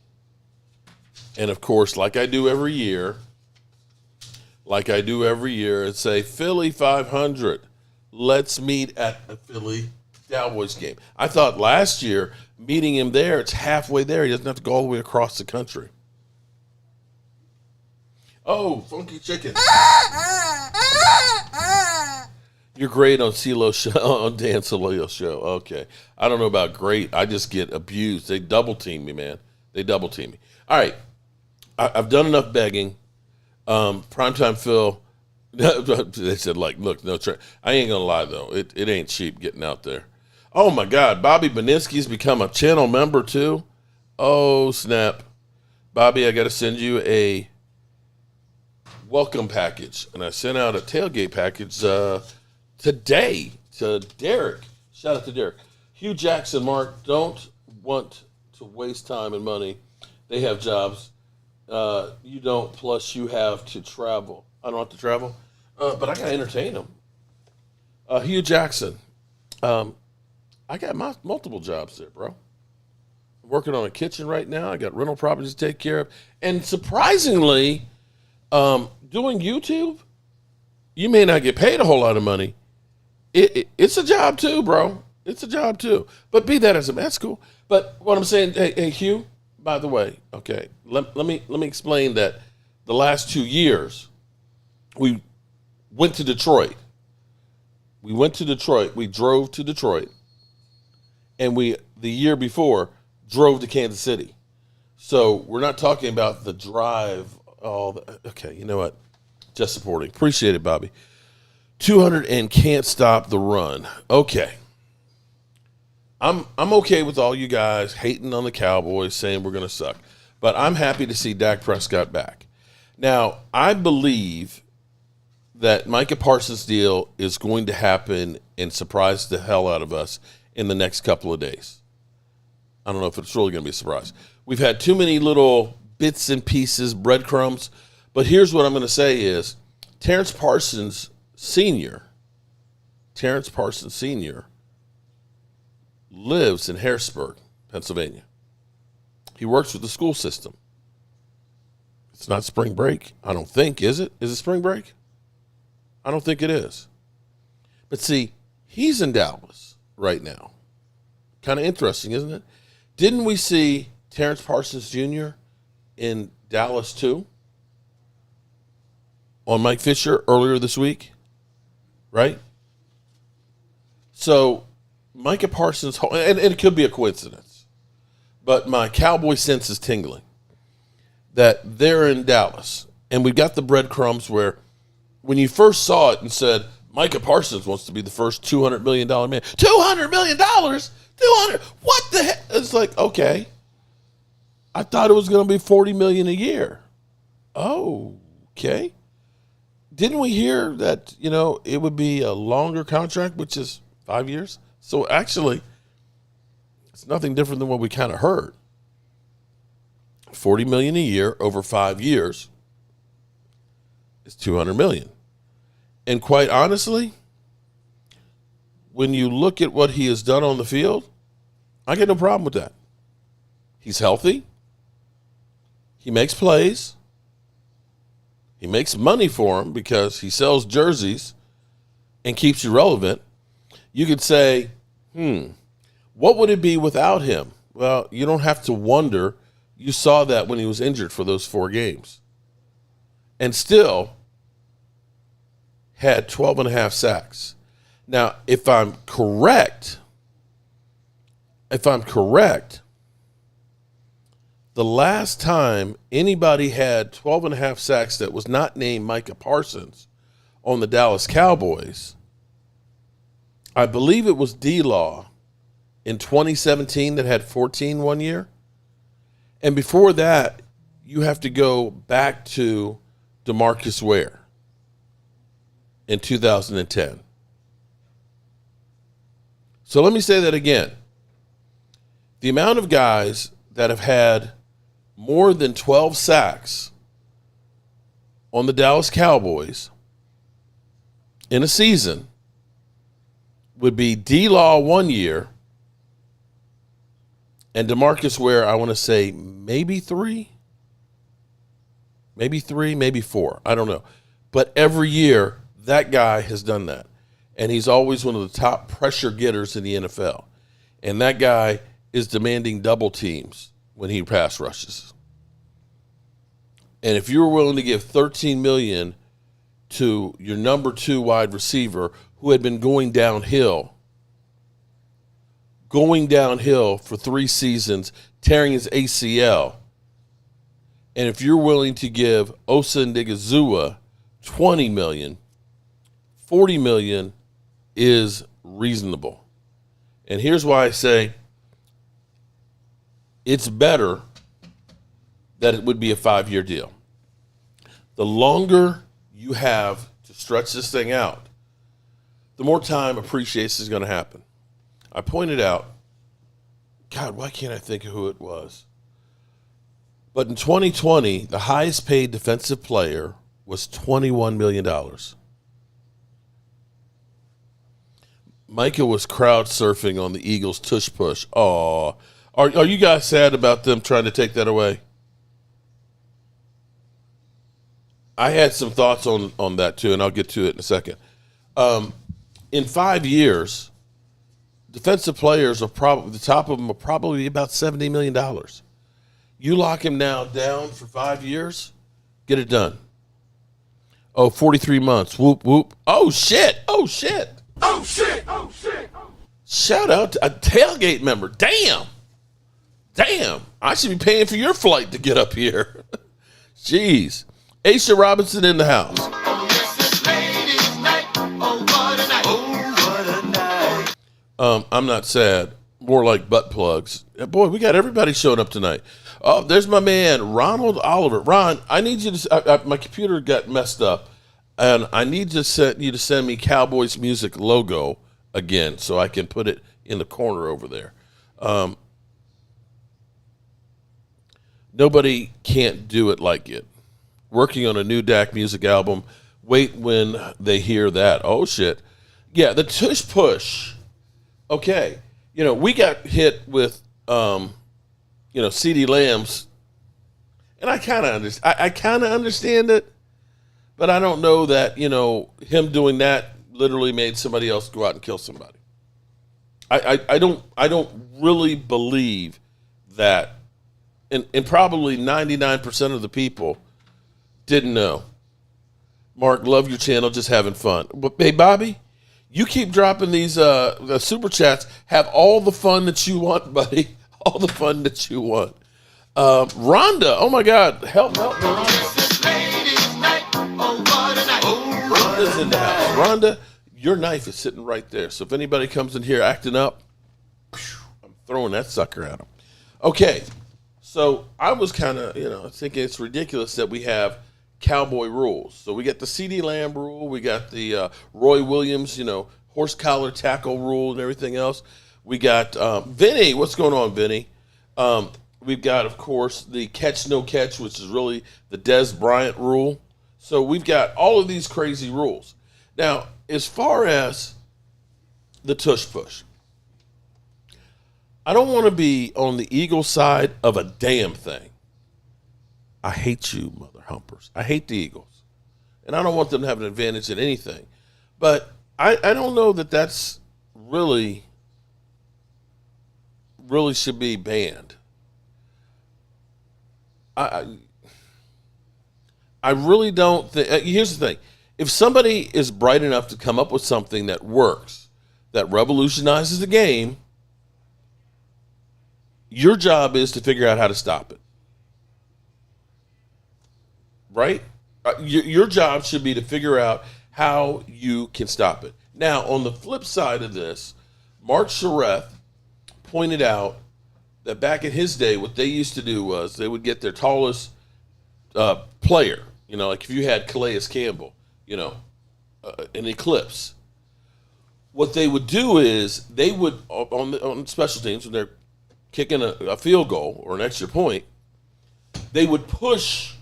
And, of course, like I do every year, and say, Philly 500. Let's meet at the Philly Cowboys game. I thought last year, meeting him there, it's halfway there. He doesn't have to go all the way across the country. Oh, Funky Chicken. You're great on CeeLo show, on Dan Saleo show. Okay. I don't know about great. I just get abused. They double team me, man. They double team me. All right. I've done enough begging. Primetime Phil, they said, like, look, no, I ain't going to lie, though. It ain't cheap getting out there. Oh, my God. Bobby Beninsky's become a channel member, too. Oh, snap. Bobby, I got to send you a welcome package. And I sent out a tailgate package today to Derek. Shout out to Derek. Hugh Jackson, Mark, don't want to waste time and money. They have jobs. You don't, plus you have to travel. I don't have to travel, but I got to entertain them. Hugh Jackson, I got multiple jobs there, bro. I'm working on a kitchen right now. I got rental properties to take care of. And surprisingly, doing YouTube, you may not get paid a whole lot of money. It's a job too, bro. It's a job too. But be that as it may, that's cool. But what I'm saying, hey, Hugh, by the way, okay, let me explain that the last 2 years, we went to Detroit. We drove to Detroit, and the year before, drove to Kansas City. So we're not talking about the drive. Okay, you know what? Just supporting. Appreciate it, Bobby. 200 and can't stop the run. Okay. I'm okay with all you guys hating on the Cowboys, saying we're going to suck. But I'm happy to see Dak Prescott back. Now, I believe that Micah Parsons' deal is going to happen and surprise the hell out of us in the next couple of days. I don't know if it's really going to be a surprise. We've had too many little bits and pieces, breadcrumbs. But here's what I'm going to say is Terrence Parsons Sr. lives in Harrisburg, Pennsylvania. He works with the school system. It's not spring break, I don't think, is it? Is it spring break? I don't think it is. But see, he's in Dallas right now. Kind of interesting, isn't it? Didn't we see Terrence Parsons Jr. in Dallas too? On Mike Fisher earlier this week, right? So Micah Parsons, and it could be a coincidence, but my Cowboy sense is tingling that they're in Dallas. And we've got the breadcrumbs where when you first saw it and said, Micah Parsons wants to be the first $200 million man. $200 million? 200? What the heck? It's like, okay. I thought it was going to be $40 million a year. Oh, okay. didn't we hear that, it would be a longer contract, which is 5 years? So actually, it's nothing different than what we kind of heard. $40 million a year over 5 years is $200 million. And quite honestly, when you look at what he has done on the field, I get no problem with that. He's healthy. He makes plays. He makes money for him because he sells jerseys and keeps you relevant. You could say, what would it be without him? Well, you don't have to wonder. You saw that when he was injured for those 4 games. And still had 12 and a half sacks. Now, if I'm correct, the last time anybody had 12 and a half sacks that was not named Micah Parsons on the Dallas Cowboys, I believe it was D-Law in 2017 that had 14 one year. And before that, you have to go back to DeMarcus Ware in 2010. So let me say that again. The amount of guys that have had more than 12 sacks on the Dallas Cowboys in a season would be D-Law 1 year and DeMarcus Ware, I want to say maybe 3, maybe 4. I don't know. But every year, that guy has done that. And he's always one of the top pressure getters in the NFL. And that guy is demanding double teams when he pass rushes. And if you're willing to give $13 million to your number 2 wide receiver who had been going downhill for 3 seasons, tearing his ACL, and if you're willing to give Osa Ndigazua $20 million, $40 million is reasonable. And here's why I say it's better that it would be a 5-year deal. The longer you have to stretch this thing out, the more time appreciation is going to happen. I pointed out, God, why can't I think of who it was? But in 2020, the highest paid defensive player was $21 million. Micah was crowd surfing on the Eagles' tush push. Oh, are you guys sad about them trying to take that away? I had some thoughts on that too, and I'll get to it in a second. In 5 years, defensive players are probably, the top of them are probably about $70 million. You lock him now down for 5 years, get it done. 43 months. Whoop, whoop. Oh, shit. Shout out to a tailgate member. Damn. I should be paying for your flight to get up here. Jeez. Aisha Robinson in the house. I'm not sad. More like butt plugs. Boy, we got everybody showing up tonight. Oh, there's my man, Ronald Oliver. Ron, I need you to, my computer got messed up, and I need you to send me Cowboys music logo again so I can put it in the corner over there. Nobody can't do it like it. Working on a new Dak music album. Wait when they hear that. Oh, shit. Yeah, the tush push. Okay. We got hit with, CeeDee Lamb's, and I kind of understand it, but I don't know that, him doing that literally made somebody else go out and kill somebody. I don't really believe that, and probably 99% of the people didn't know. Mark, love your channel, just having fun. But hey, Bobby, you keep dropping these super chats. Have all the fun that you want, buddy. All the fun that you want. Rhonda, oh my God, help me, Rhonda. Rhonda's in the house. Rhonda, your knife is sitting right there. So if anybody comes in here acting up, I'm throwing that sucker at them. Okay, so I was kind of, thinking it's ridiculous that we have Cowboy rules. So we got the CeeDee Lamb rule. We got the Roy Williams, horse collar tackle rule and everything else. We got Vinny. What's going on, Vinny? We've got, of course, the catch, no catch, which is really the Des Bryant rule. So we've got all of these crazy rules. Now, as far as the tush push, I don't want to be on the Eagles side of a damn thing. I hate you, mother humpers. I hate the Eagles. And I don't want them to have an advantage in anything. But I don't know that that's really should be banned. I really don't think. Here's the thing. If somebody is bright enough to come up with something that works, that revolutionizes the game, your job is to figure out how to stop it. Right? Your job should be to figure out how you can stop it. Now, on the flip side of this, Mark Shareth pointed out that back in his day, what they used to do was they would get their tallest player, like if you had Calais Campbell, an eclipse. What they would do is they would, on special teams, when they're kicking a field goal or an extra point, they would push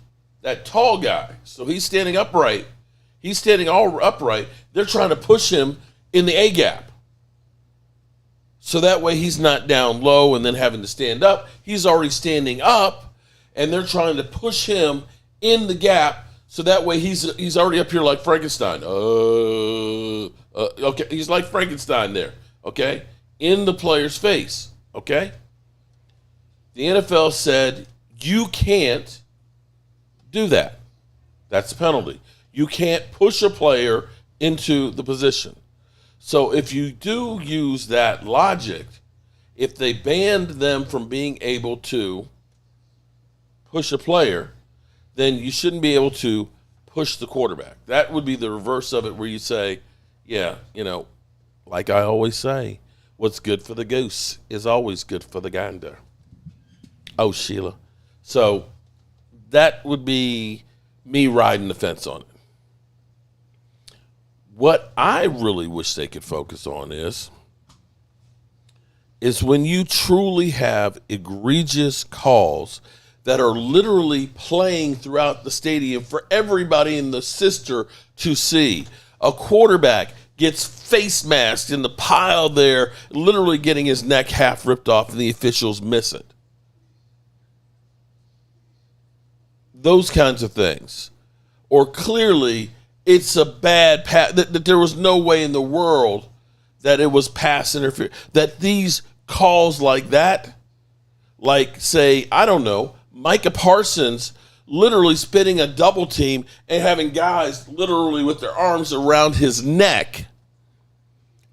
that tall guy. So he's standing upright. He's standing all upright. They're trying to push him in the A gap. So that way he's not down low and then having to stand up. He's already standing up, and they're trying to push him in the gap. So that way he's already up here like Frankenstein. Okay, he's like Frankenstein there. Okay, in the player's face. Okay. The NFL said you can't do that. That's a penalty. You can't push a player into the position. So if you do use that logic, if they banned them from being able to push a player, then you shouldn't be able to push the quarterback. That would be the reverse of it, where you say, yeah, like I always say, what's good for the goose is always good for the gander. Oh, Sheila. So that would be me riding the fence on it. What I really wish they could focus on is when you truly have egregious calls that are literally playing throughout the stadium for everybody in the sister to see. A quarterback gets face masked in the pile there, literally getting his neck half ripped off, and the officials miss it. Those kinds of things. Or clearly it's a bad pass, that there was no way in the world that it was pass interference. That these calls like that, like, say, I don't know, Micah Parsons literally spitting a double team and having guys literally with their arms around his neck.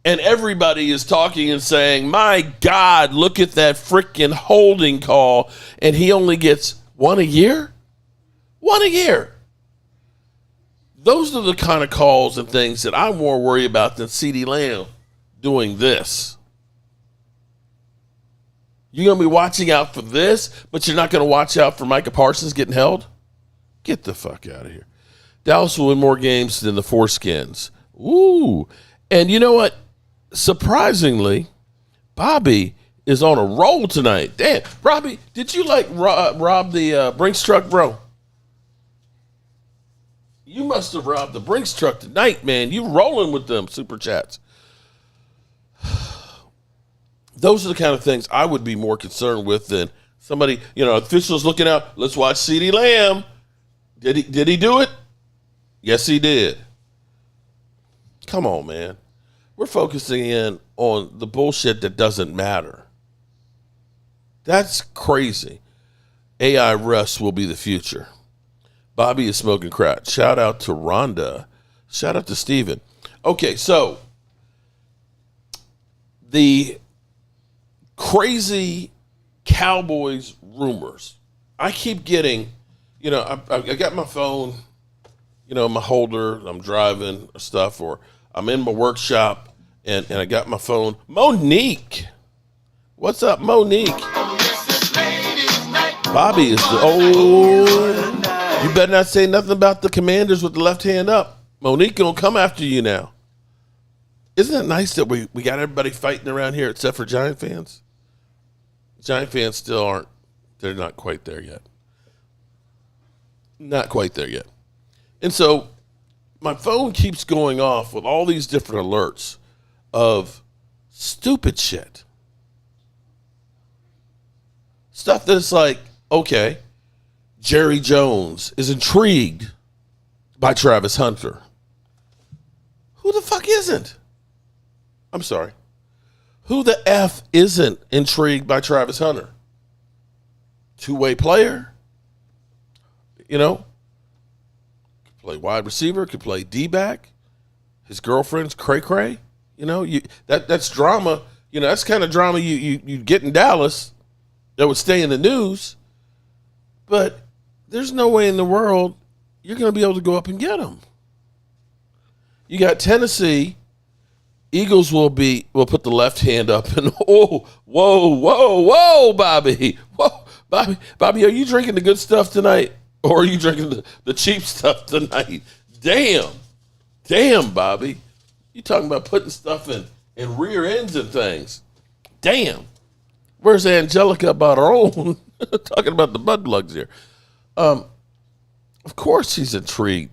And everybody is talking and saying, my God, look at that freaking holding call. And he only gets one a year? One a year. Those are the kind of calls and things that I'm more worried about than CeeDee Lamb doing this. You're going to be watching out for this, but you're not going to watch out for Micah Parsons getting held? Get the fuck out of here. Dallas will win more games than the Foreskins. Ooh. And you know what? Surprisingly, Bobby is on a roll tonight. Damn. Robbie, did you rob the Brinks truck, bro? You must have robbed the Brinks truck tonight, man. You rolling with them super chats. Those are the kind of things I would be more concerned with than somebody, officials looking out. Let's watch CeeDee Lamb. Did he do it? Yes, he did. Come on, man. We're focusing in on the bullshit that doesn't matter. That's crazy. AI refs will be the future. Bobby is smoking crack. Shout out to Rhonda. Shout out to Steven. Okay, so the crazy Cowboys rumors. I keep getting, I got my phone, my holder, I'm driving stuff, or I'm in my workshop and I got my phone. Monique. What's up, Monique? Bobby is You better not say nothing about the Commanders with the left hand up. Monique gonna come after you now. Isn't it nice that we got everybody fighting around here except for Giant fans? Giant fans still aren't. They're not quite there yet. Not quite there yet. And so my phone keeps going off with all these different alerts of stupid shit. Stuff that's like, okay, Jerry Jones is intrigued by Travis Hunter. Who the fuck isn't? I'm sorry. Who the F isn't intrigued by Travis Hunter? Two-way player. You know? Could play wide receiver, could play D-back. His girlfriend's cray-cray. You know, that's drama. You know, that's kind of drama you get in Dallas that would stay in the news. But there's no way in the world you're going to be able to go up and get him. You got Tennessee. Eagles will put the left hand up and whoa, Bobby. Whoa, Bobby, are you drinking the good stuff tonight? Or are you drinking the cheap stuff tonight? Damn, Bobby. You talking about putting stuff in rear ends and things. Damn. Where's Angelica Barron? Talking about the bud plugs here. Of course he's intrigued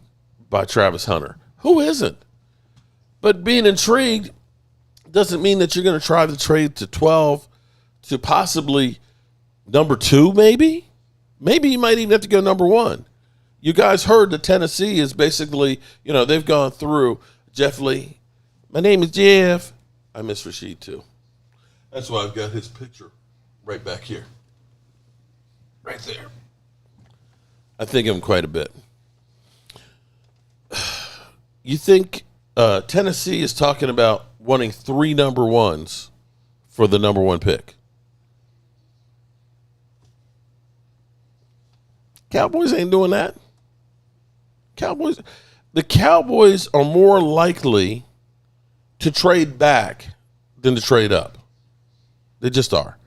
by Travis Hunter. Who isn't? But being intrigued doesn't mean that you're going to try to trade to 12 to possibly number 2, maybe. Maybe you might even have to go number 1. You guys heard that Tennessee is basically, you know, they've gone through Jeff Lee. My name is Jeff. I miss Rashid too. That's why I've got his picture right back here. Right there. I think of him quite a bit. You think Tennessee is talking about wanting 3 number 1s for the number 1 pick? Cowboys ain't doing that. The Cowboys are more likely to trade back than to trade up. They just are.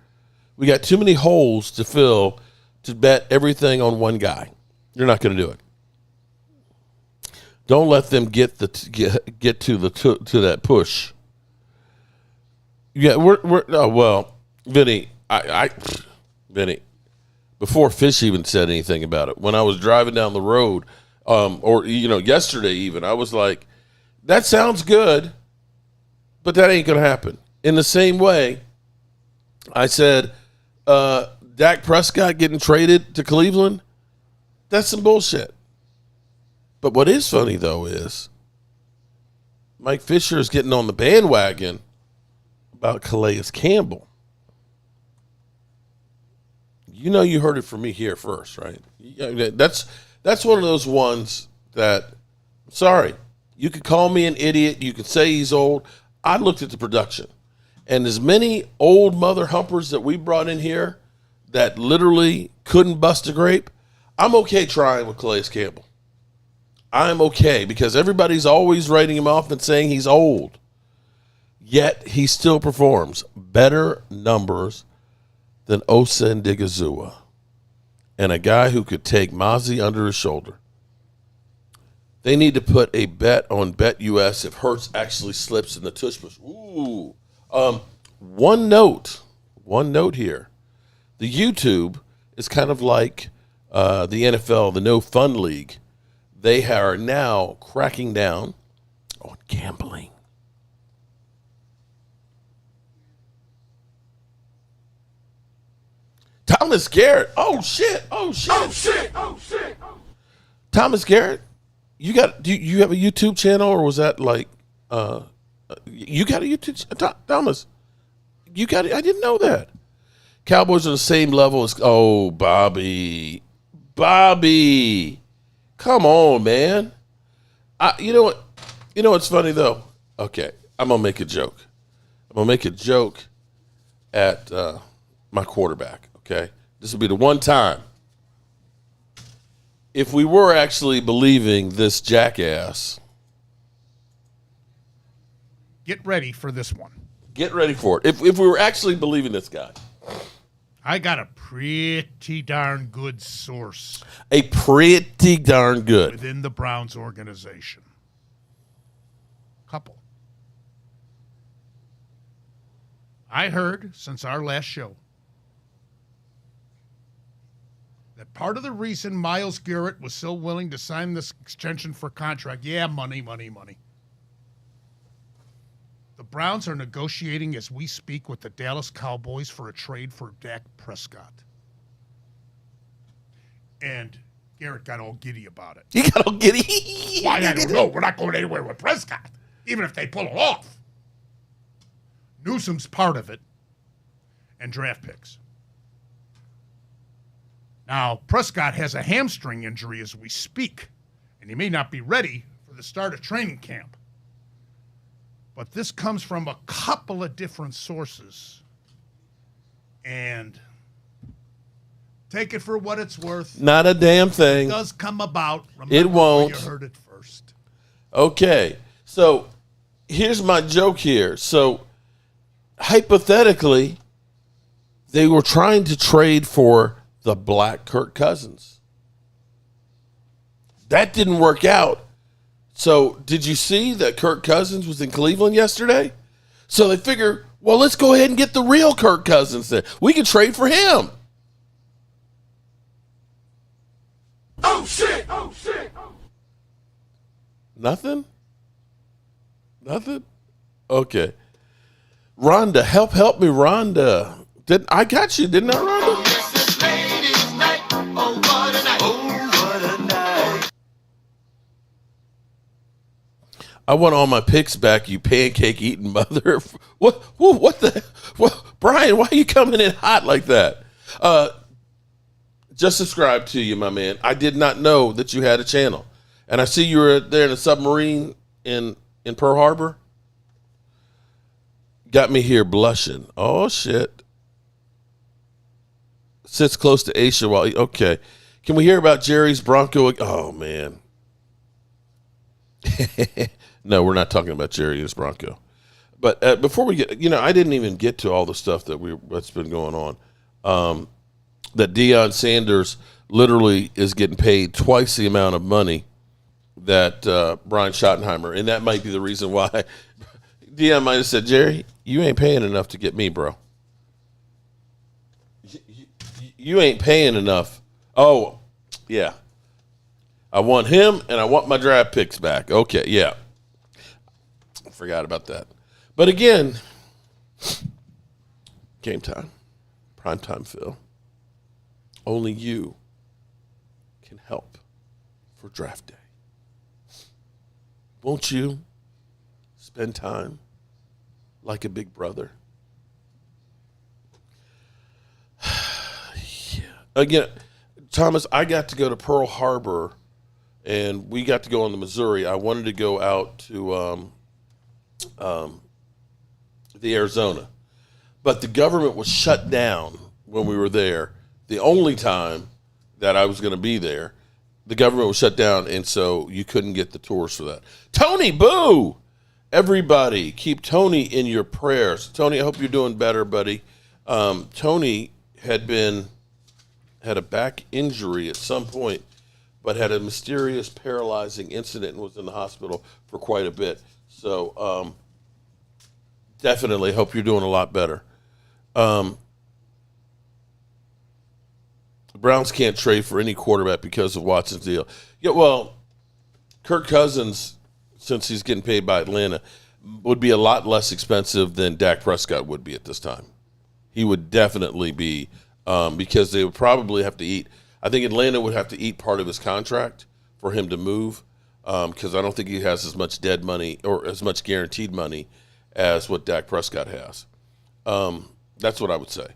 We got too many holes to fill to bet everything on one guy. You're not going to do it. Don't let them get to that push. Yeah, Vinny, Vinny, before Fish even said anything about it, when I was driving down the road, or yesterday even, I was like, that sounds good, but that ain't gonna happen. In the same way, I said, Dak Prescott getting traded to Cleveland, that's some bullshit. But what is funny, though, is Mike Fisher is getting on the bandwagon about Calais Campbell. You know you heard it from me here first, right? That's one of those ones that, sorry, you could call me an idiot. You could say he's old. I looked at the production. And as many old mother humpers that we brought in here that literally couldn't bust a grape, I'm okay trying with Calais Campbell. I'm okay because everybody's always writing him off and saying he's old. Yet he still performs better numbers than Osa and Digizua and a guy who could take Mozzie under his shoulder. They need to put a bet on BetUS if Hurts actually slips in the tush push. Ooh. One note here. The YouTube is kind of like the NFL, the No Fun League. They are now cracking down on gambling. Thomas Garrett. Oh shit. Thomas Garrett, do you have a YouTube channel, or was that like you got a YouTube Thomas? You got it. I didn't know that. Cowboys are the same level as Bobby. Come on, man. You know what? You know what's funny though? Okay, I'm gonna make a joke. At my quarterback. Okay, this will be the one time. If we were actually believing this jackass, get ready for this one. Get ready for it. If we were actually believing this guy, I got a pretty darn good source A pretty darn good. within the Browns organization. Couple. I heard since our last show that part of the reason Myles Garrett was so willing to sign this extension for contract, money. The Browns are negotiating as we speak with the Dallas Cowboys for a trade for Dak Prescott. And Garrett got all giddy about it. You got all giddy. Why, I don't know. We're not going anywhere with Prescott, even if they pull it off. Newsom's part of it, and draft picks. Now, Prescott has a hamstring injury as we speak, and he may not be ready for the start of training camp. But this comes from a couple of different sources. And take it for what it's worth. Not a damn thing. It does come about. Remember It won't. where you heard it first. Okay. So here's my joke here. So hypothetically, they were trying to trade for the black Kirk Cousins. That didn't work out. So did you see that Kirk Cousins was in Cleveland yesterday? So they figure, well, let's go ahead and get the real Kirk Cousins then. We can trade for him. Oh shit! Nothing? Okay. Rhonda, help me, Rhonda. I got you, didn't I, Rhonda? I want all my picks back, you pancake eating mother. What the? Brian, why are you coming in hot like that? Just subscribe to you, my man. I did not know that you had a channel. And I see you were there in a submarine in Pearl Harbor. Got me here blushing. Oh, shit. Sits close to Aisha while okay. Can we hear about Jerry's Bronco? Oh, man. No, we're not talking about Jerry and his Bronco. But before we get, I didn't even get to all the stuff that's been going on. That Deion Sanders literally is getting paid twice the amount of money that Brian Schottenheimer, and that might be the reason why Deion might have said, Jerry, you ain't paying enough to get me, bro. You ain't paying enough. Oh, yeah. I want him, and I want my draft picks back. Okay, yeah. I forgot about that. But again, game time. Prime time, Phil. Only you can help for draft day. Won't you spend time like a big brother? Yeah. Again, Thomas, I got to go to Pearl Harbor, and we got to go on the Missouri. I wanted to go out to the Arizona, but the government was shut down when we were there. The only time that I was going to be there, the government was shut down, and so you couldn't get the tours for that. Tony, boo! Everybody, keep Tony in your prayers. Tony, I hope you're doing better, buddy. Tony had a back injury at some point, but had a mysterious paralyzing incident and was in the hospital for quite a bit. So definitely hope you're doing a lot better. The Browns can't trade for any quarterback because of Watson's deal. Yeah, well, Kirk Cousins, since he's getting paid by Atlanta, would be a lot less expensive than Dak Prescott would be at this time. He would definitely be, because they would probably have to eat. I think Atlanta would have to eat part of his contract for him to move, because I don't think he has as much dead money or as much guaranteed money as what Dak Prescott has. That's what I would say.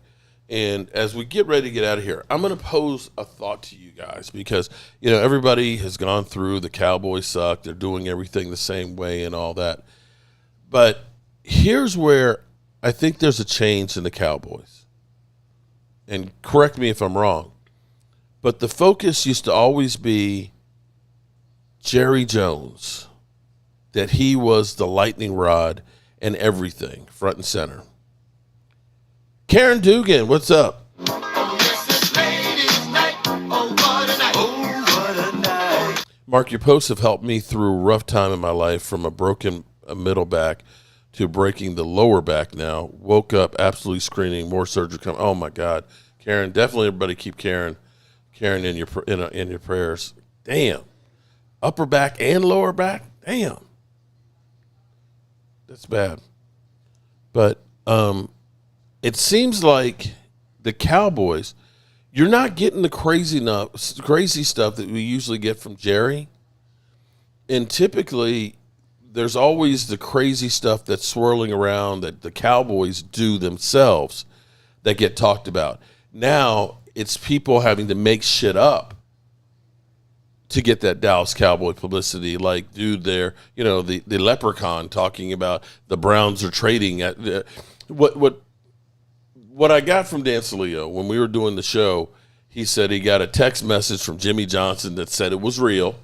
And as we get ready to get out of here, I'm going to pose a thought to you guys because, everybody has gone through the Cowboys suck. They're doing everything the same way and all that. But here's where I think there's a change in the Cowboys. And correct me if I'm wrong. But the focus used to always be Jerry Jones, that he was the lightning rod and everything, front and center. Karen Dugan, what's up? Mark, your posts have helped me through a rough time in my life, from a broken middle back to breaking the lower back now. Woke up absolutely screaming, more surgery coming. Oh, my God. Karen, definitely everybody keep Karen in your prayers. Damn. Upper back and lower back? Damn. That's bad. But it seems like the Cowboys, you're not getting the crazy stuff that we usually get from Jerry. And typically, there's always the crazy stuff that's swirling around that the Cowboys do themselves that get talked about. Now, it's people having to make shit up to get that Dallas Cowboy publicity, like, dude, the leprechaun talking about the Browns are trading at what I got from Dan Salio when we were doing the show. He said he got a text message from Jimmy Johnson that said it was real.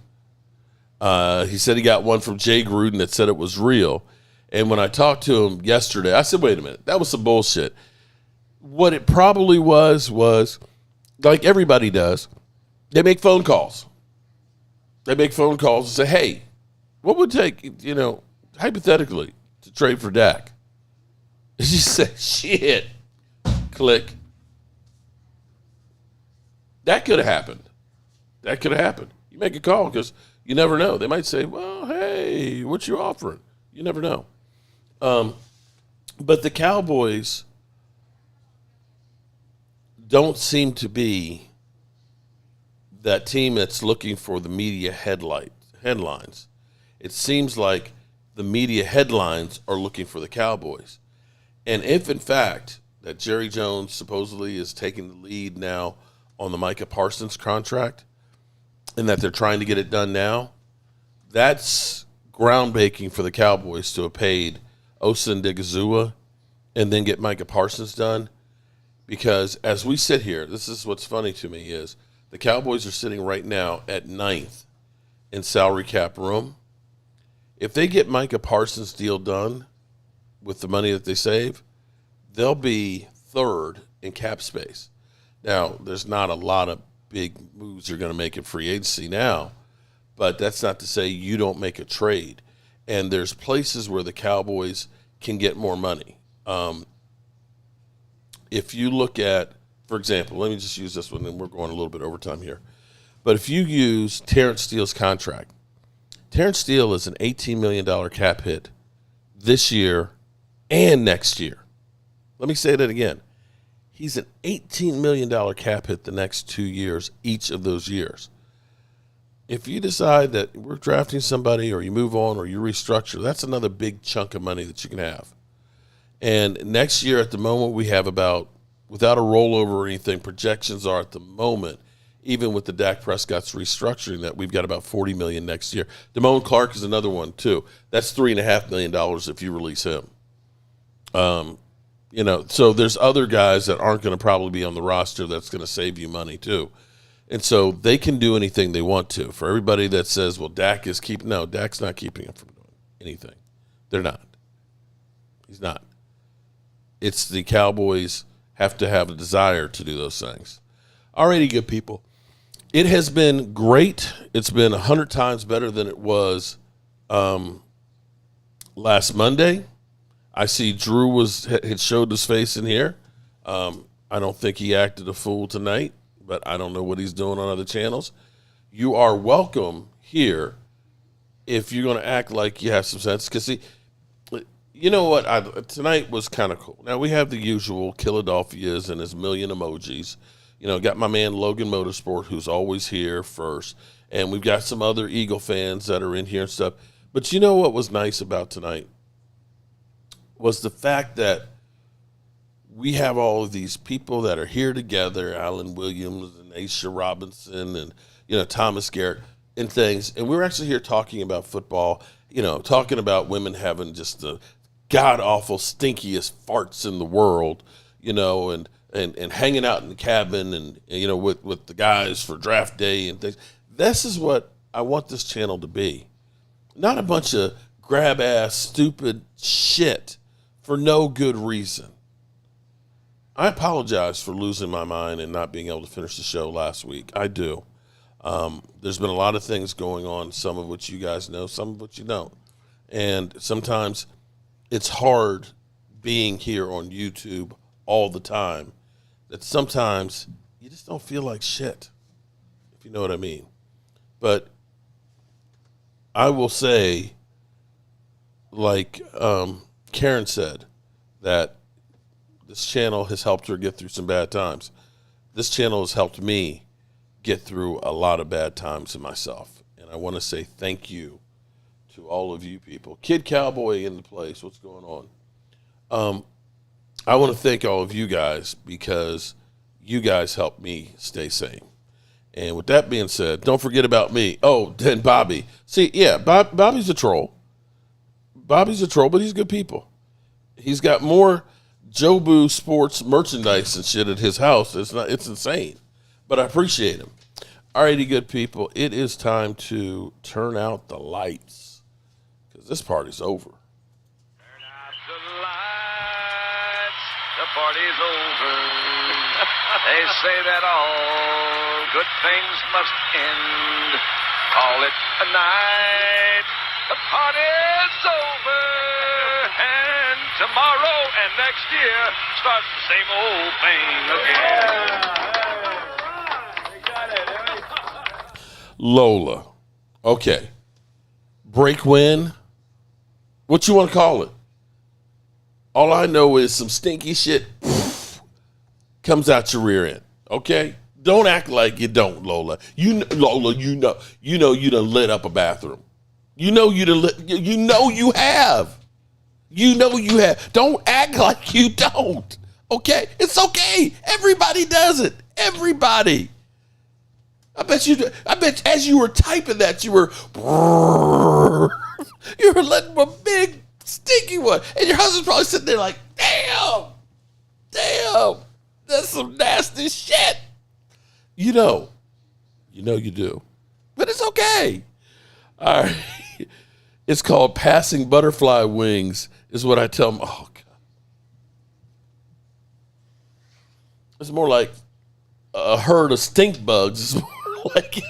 He said he got one from Jay Gruden that said it was real. And when I talked to him yesterday, I said, wait a minute, that was some bullshit. What it probably was like everybody does, they make phone calls. They make phone calls and say, hey, what would it take, hypothetically, to trade for Dak? And you say, shit, click. That could have happened. You make a call because you never know. They might say, well, hey, what you offering? You never know. But the Cowboys don't seem to be that team that's looking for the media headlines. It seems like the media headlines are looking for the Cowboys. And if, in fact, that Jerry Jones supposedly is taking the lead now on the Micah Parsons contract and that they're trying to get it done now, that's groundbreaking for the Cowboys to have paid Osa Odighizuwa and then get Micah Parsons done. Because as we sit here, this is what's funny to me is the Cowboys are sitting right now at 9th in salary cap room. If they get Micah Parsons' deal done with the money that they save, they'll be 3rd in cap space. Now, there's not a lot of big moves you're going to make in free agency now, but that's not to say you don't make a trade. And there's places where the Cowboys can get more money. If you look at, for example, let me just use this one, and we're going a little bit overtime here. But if you use Terrence Steele's contract, Terrence Steele is an $18 million cap hit this year and next year. Let me say that again. He's an $18 million cap hit the next 2 years, each of those years. If you decide that we're drafting somebody or you move on or you restructure, that's another big chunk of money that you can have. And next year at the moment we have about, without a rollover or anything, projections are at the moment, even with the Dak Prescott's restructuring, that we've got about $40 million next year. Damone Clark is another one too. That's $3.5 million if you release him. So there's other guys that aren't going to probably be on the roster that's going to save you money too. And so they can do anything they want to. For everybody that says, well, Dak's not keeping him from doing anything. They're not. He's not. It's the Cowboys have to have a desire to do those things. Alrighty, good people. It has been great. It's been 100 times better than it was last Monday. I see Drew had showed his face in here. I don't think he acted a fool tonight, but I don't know what he's doing on other channels. You are welcome here if you're going to act like you have some sense. Because, see, you know what? Tonight was kind of cool. Now, we have the usual Philadelphia's and his million emojis. Got my man Logan Motorsport, who's always here first. And we've got some other Eagle fans that are in here and stuff. But you know what was nice about tonight? Was the fact that we have all of these people that are here together, Alan Williams and Aisha Robinson and, Thomas Garrett and things. And we're actually here talking about football, talking about women having just the god-awful, stinkiest farts in the world, and hanging out in the cabin and with the guys for draft day and things. This is what I want this channel to be. Not a bunch of grab-ass, stupid shit for no good reason. I apologize for losing my mind and not being able to finish the show last week. I do. There's been a lot of things going on, some of which you guys know, some of which you don't. And sometimes it's hard being here on YouTube all the time that sometimes you just don't feel like shit, if you know what I mean. But I will say, like Karen said, that this channel has helped her get through some bad times. This channel has helped me get through a lot of bad times in myself. And I want to say thank you to all of you people. Kid Cowboy in the place, what's going on? I want to thank all of you guys because you guys helped me stay sane. And with that being said, don't forget about me. Oh, then Bobby. See, yeah, Bobby's a troll. Bobby's a troll, but he's good people. He's got more Jobu Sports merchandise and shit at his house. It's insane. But I appreciate him. All righty, good people. It is time to turn out the lights because this party's over. Turn out the lights. The party's over. They say that all good things must end. Call it a night. The party's over. And tomorrow and next year starts the same old thing again. Lola. Okay. Break win. What you want to call it? All I know is some stinky shit comes out your rear end. Okay? Don't act like you don't, Lola. Lola, you know you done lit up a bathroom. You know you have. You know you have. Don't act like you don't. Okay? It's okay. Everybody does it. Everybody. I bet as you were typing that, you were letting a big stinky one. And your husband's probably sitting there like, damn, that's some nasty shit. You know you do. But it's okay. All right. It's called passing butterfly wings is what I tell them. Oh, God. It's more like a herd of stink bugs. It's more like